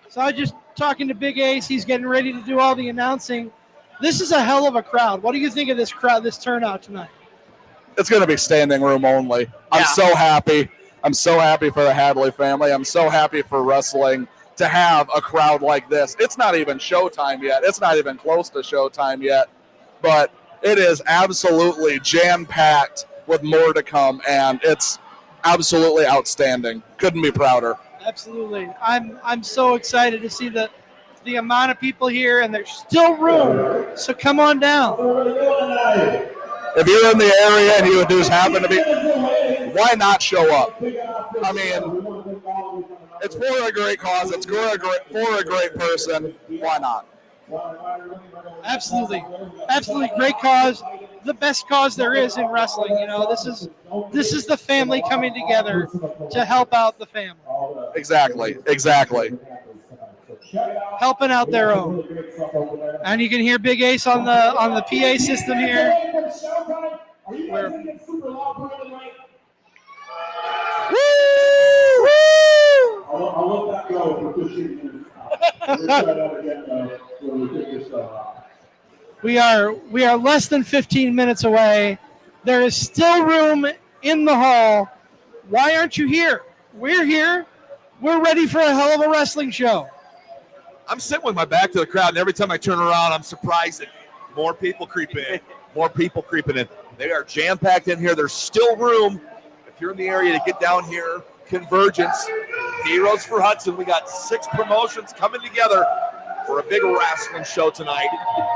So I just talking to Big Ace. He's getting ready to do all the announcing. This is a hell of a crowd. What do you think of this crowd, this turnout tonight? It's going to be standing room only. I'm so happy. I'm so happy for the Hadley family. I'm so happy for wrestling to have a crowd like this. It's not even showtime yet. It's not even close to showtime yet. But it is absolutely jam-packed with more to come, and it's absolutely outstanding. Couldn't be prouder. Absolutely. I'm so excited to see the amount of people here, and there's still room. So come on down. If you're in the area and you just happen to be, why not show up? I mean, it's for a great cause. It's for a great person. Why not? Absolutely. Absolutely great cause. The best cause there is in wrestling. You know, this is the family coming together to help out the family. Exactly. Helping out their own. And you can hear Big Ace on the PA system here. I'll let that go for 15 minutes. We'll try that again when we pick this up. We are less than 15 minutes away. There is still room in the hall. Why aren't you here? We're here. We're ready for a hell of a wrestling show. I'm sitting with my back to the crowd, and every time I turn around, I'm surprised that more people creep in. More people creeping in. They are jam-packed in here. There's still room. If you're in the area to get down here, Convergence, Heroes for Hudson. We got 6 promotions coming together for a big wrestling show tonight,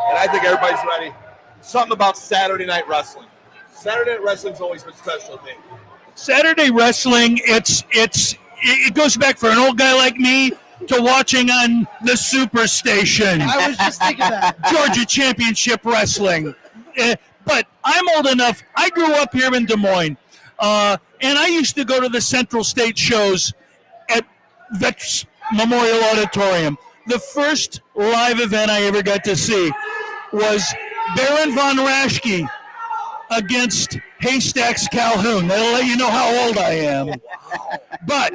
and I think everybody's ready. Something about Saturday Night Wrestling. Saturday Night Wrestling's always been special to me. Saturday wrestling, it goes back for an old guy like me to watching on the Superstation. I was just thinking that. Georgia Championship Wrestling. But I'm old enough. I grew up here in Des Moines, and I used to go to the Central State shows at Veterans Memorial Auditorium. The first live event I ever got to see was Baron von Raschke against Haystacks Calhoun. That'll let you know how old I am. But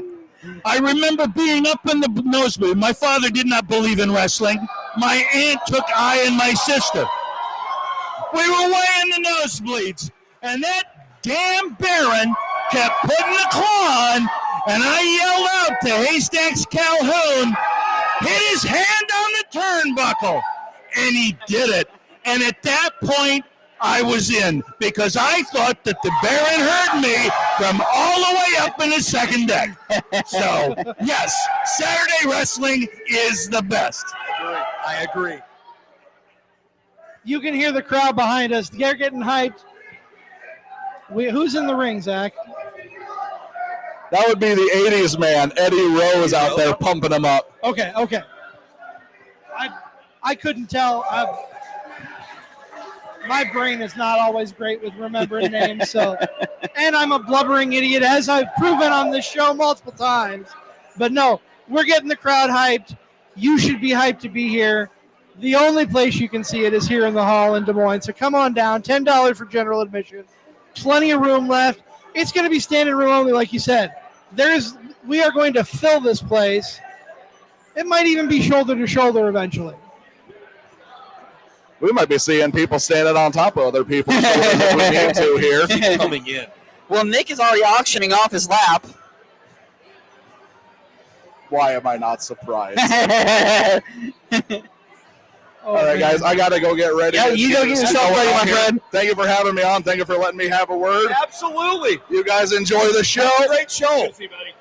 I remember being up in the nosebleed. My father did not believe in wrestling. My aunt took I and my sister. We were way in the nosebleeds. And that damn Baron kept putting the claw on, and I yelled out to Haystacks Calhoun, hit his hand on the turnbuckle. And he did it. And at that point, I was in, because I thought that the Baron heard me from all the way up in the second deck. So, yes, Saturday wrestling is the best. I agree. You can hear the crowd behind us. They're getting hyped. Who's in the ring, Zach? That would be the 80s man. Eddie Rose out there pumping him up. Okay. I couldn't tell. My brain is not always great with remembering names, and I'm a blubbering idiot, as I've proven on this show multiple times. But no, we're getting the crowd hyped. You should be hyped to be here. The only place you can see it is here in the hall in Des Moines. So come on down. $10 for general admission. Plenty of room left. It's going to be standing room only, like you said. We are going to fill this place. It might even be shoulder to shoulder eventually. We might be seeing people standing on top of other people's shoulders if we need to here. Keep coming in. Well, Nick is already auctioning off his lap. Why am I not surprised? Oh, all right, guys, I got to go get ready. Yeah, you go get yourself ready, my friend. Thank you for having me on. Thank you for letting me have a word. Absolutely. You guys enjoy the show. Have a great show. See you, buddy.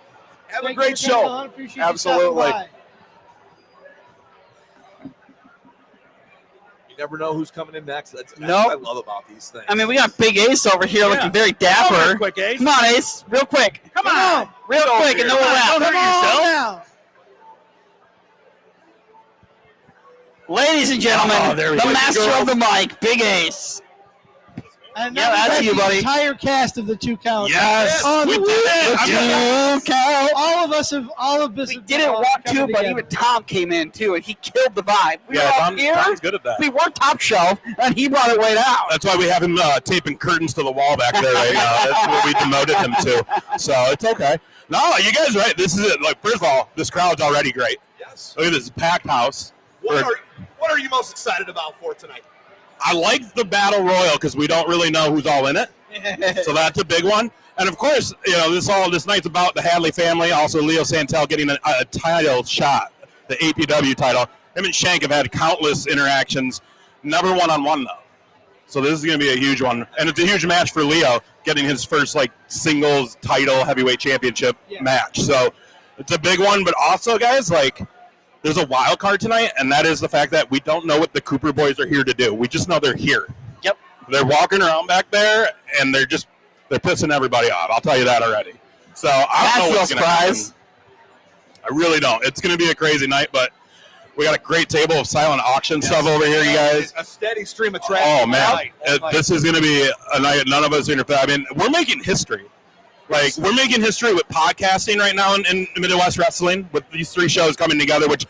Have a Thank great you for coming show. on. Appreciate you Absolutely. stopping by. never know who's coming in next. That's Nope. what I love about these things. I mean, we got Big Ace over here looking very dapper. Quick, Ace. Come on, Ace, real quick. Come on. Real quick, and then we'll wrap. Don't hurt yourself. Now. Ladies and gentlemen, Oh, there we the go. master of the mic, Big Ace. And Yeah, now we've that's got you, the buddy. entire cast of the two counts. Yes, On we the did it. Two count. All of us have. All of us. We have didn't all want come to, but together. even Tom came in too, and he killed the vibe. We were up here. Tom's good at that. We were top shelf, and he brought it way down. That's why we have him taping curtains to the wall back there right now. That's what we demoted him to. So it's okay. No, you guys right. This is it. Like, first of all, this crowd's already great. Yes. Look at this packed house. What are you most excited about for tonight? I like the battle royal because we don't really know who's all in it. So that's a big one. And of course, you know, this night's about the Hadley family. Also, Leo Santel getting a title shot, the APW title. Him and Shank have had countless interactions, never one-on-one though. So this is going to be a huge one, and it's a huge match for Leo getting his first like singles title heavyweight championship match. So it's a big one. But also, guys, like, there's a wild card tonight, and that is the fact that we don't know what the Cooper boys are here to do. We just know they're here. Yep. They're walking around back there, and they're pissing everybody off. I'll tell you that already. So I don't know what's going to happen. I really don't. It's going to be a crazy night, but we got a great table of silent auction stuff over here, you guys. A steady stream of traffic. Oh, man. All night. This is going to be a night none of us are going to. I mean, we're making history. Like, we're making history with podcasting right now in Midwest Wrestling with these three shows coming together, which,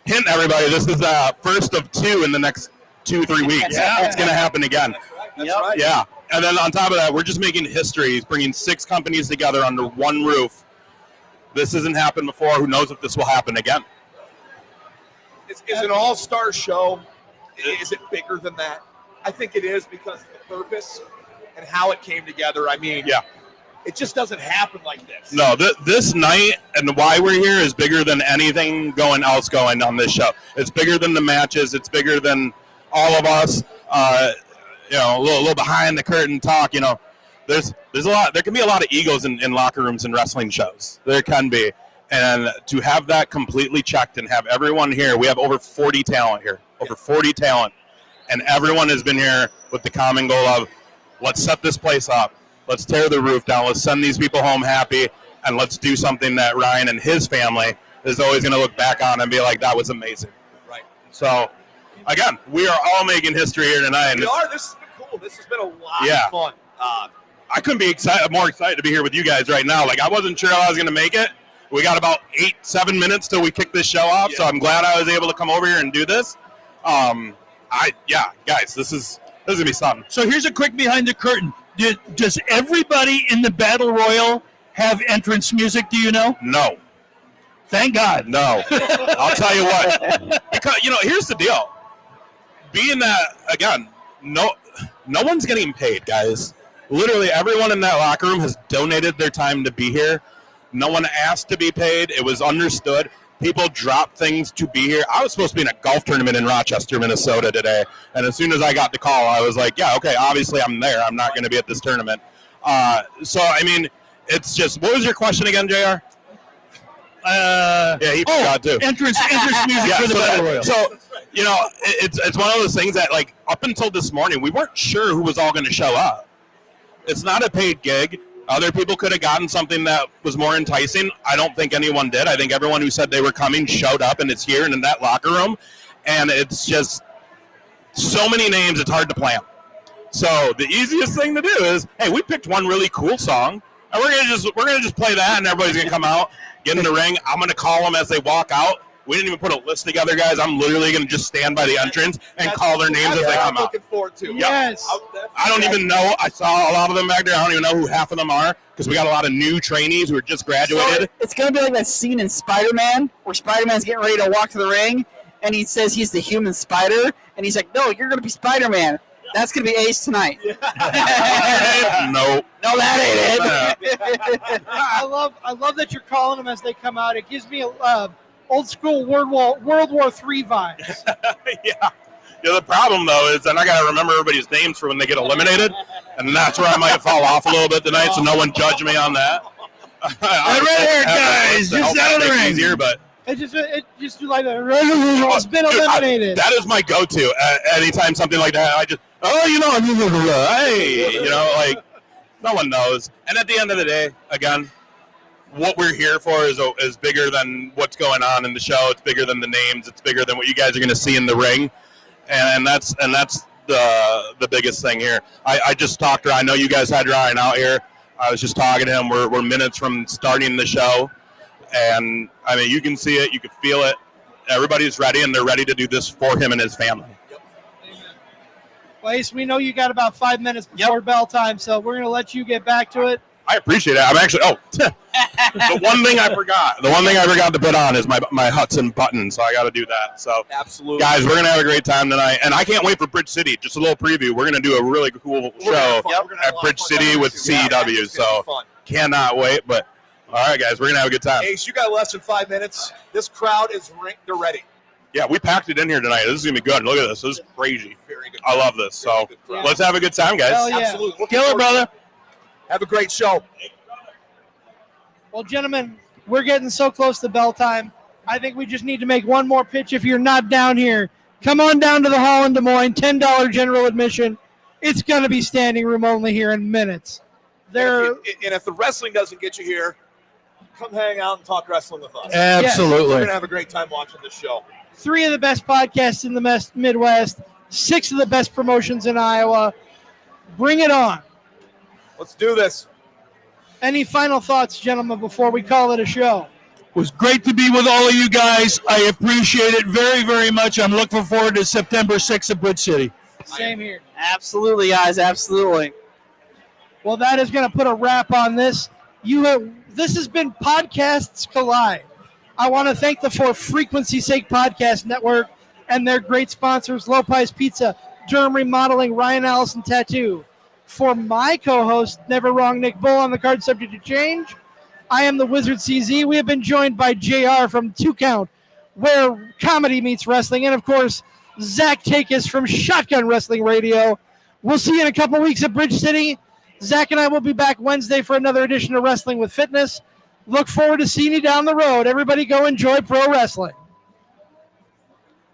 hint everybody, this is the first of two in the next 2-3 weeks. Yeah. It's going to happen again. That's right. Yeah. And then on top of that, we're just making history, bringing 6 companies together under one roof. This hasn't happened before. Who knows if this will happen again? Is an all-star show, is it bigger than that? I think it is because of the purpose and how it came together. I mean, Yeah. it just doesn't happen like this. No, this night and why we're here is bigger than anything going on this show. It's bigger than the matches. It's bigger than all of us. You know, a little behind the curtain talk. You know, there's a lot. There can be a lot of egos in locker rooms and wrestling shows. There can be, and to have that completely checked and have everyone here. We have over 40 talent here. Over 40 talent, and everyone has been here with the common goal of let's set this place up. Let's tear the roof down. Let's send these people home happy, and let's do something that Ryan and his family is always going to look back on and be like, that was amazing. Right. So, again, we are all making history here tonight. We are. This has been cool. This has been a lot Yeah. of fun. I couldn't be more excited to be here with you guys right now. Like, I wasn't sure how I was going to make it. We got about 7 minutes till we kick this show off, so I'm glad I was able to come over here and do this. Guys, this is going to be something. So here's a quick behind the curtain. Does everybody in the Battle Royal have entrance music, do you know? No. Thank God. No. I'll tell you what. Because, you know, here's the deal. Being that, again, no one's getting paid, guys. Literally everyone in that locker room has donated their time to be here. No one asked to be paid. It was understood. People dropped things to be here. I was supposed to be in a golf tournament in Rochester, Minnesota today. And as soon as I got the call, I was like, yeah, okay, obviously I'm there. I'm not going to be at this tournament. So, I mean, it's just, what was your question again, JR? He forgot too. Entrance music for the Battle Royal. So, you know, it's one of those things that, like, up until this morning, we weren't sure who was all going to show up. It's not a paid gig. Other people could have gotten something that was more enticing. I don't think anyone did. I think everyone who said they were coming showed up, and it's here and in that locker room. And it's just so many names, it's hard to plan. So the easiest thing to do is, hey, we picked one really cool song, and we're gonna just play that, and everybody's gonna come out, get in the ring. I'm gonna call them as they walk out. We didn't even put a list together, guys. I'm literally going to just stand by the entrance and call their names as they come out. Looking forward to. Yes. I don't even know. I saw a lot of them back there. I don't even know who half of them are because we got a lot of new trainees who are just graduated. So it's going to be like that scene in Spider-Man where Spider-Man's getting ready to walk to the ring, and he says he's the human spider, and he's like, no, you're going to be Spider-Man. That's going to be Ace tonight. No, No, that ain't it. I love that you're calling them as they come out. It gives me a old school World War III vibes. Yeah. The problem though is then I got to remember everybody's names for when they get eliminated, and that's where I might fall off a little bit tonight. So no one judge me on that. Right here, guys, just out of the ring. Easier, but It just like it's been eliminated. That is my go-to. Anytime something like that, I just, hey, like no one knows. And at the end of the day, again, what we're here for is bigger than what's going on in the show. It's bigger than the names. It's bigger than what you guys are going to see in the ring, and that's the biggest thing here. I just talked to her. I know you guys had Ryan out here. I was just talking to him. We're minutes from starting the show, and I mean you can see it, you can feel it. Everybody's ready, and they're ready to do this for him and his family. Well, Ace, we know you got about 5 minutes before bell time, so we're going to let you get back to it. I appreciate it. I'm actually the one thing I forgot to put on is my Hudson button, so I got to do that. So absolutely, guys, we're gonna have a great time tonight, and I can't wait for Bridge City. Just a little preview. We're gonna do a really cool show at Bridge City with CEW. So cannot wait. But all right, guys, we're gonna have a good time. Ace, you got less than 5 minutes. This crowd is they're ready. Yeah, we packed it in here tonight. This is gonna be good. Look at this. This is crazy. Very good. I love this. So let's have a good time, guys. Hell yeah. Absolutely. Kill it, brother. Have a great show. Well, gentlemen, we're getting so close to bell time. I think we just need to make one more pitch. If you're not down here, come on down to the hall in Des Moines. $10 general admission. It's going to be standing room only here in minutes. And if the wrestling doesn't get you here, come hang out and talk wrestling with us. Absolutely. Yes, we're going to have a great time watching this show. 3 of the best podcasts in the Midwest. 6 of the best promotions in Iowa. Bring it on. Let's do this. Any final thoughts, gentlemen, before we call it a show? It was great to be with all of you guys. I appreciate it very, very much. I'm looking forward to September 6th at Bridge City. Same here. Absolutely, guys. Absolutely. Well, that is going to put a wrap on this. This has been Podcasts Collide. I want to thank the For Frequency's Sake Podcast Network and their great sponsors, Lopez Pizza, Durham Remodeling, Ryan Allison Tattoo. For my co-host, Never Wrong Nick Bull on the card subject to change, I am the Wizard CZ. We have been joined by JR from 2 Count, where comedy meets wrestling, and of course, Zach Takis from Shotgun Wrestling Radio. We'll see you in a couple weeks at Bridge City. Zach and I will be back Wednesday for another edition of Wrestling with Fitness. Look forward to seeing you down the road. Everybody go enjoy pro wrestling.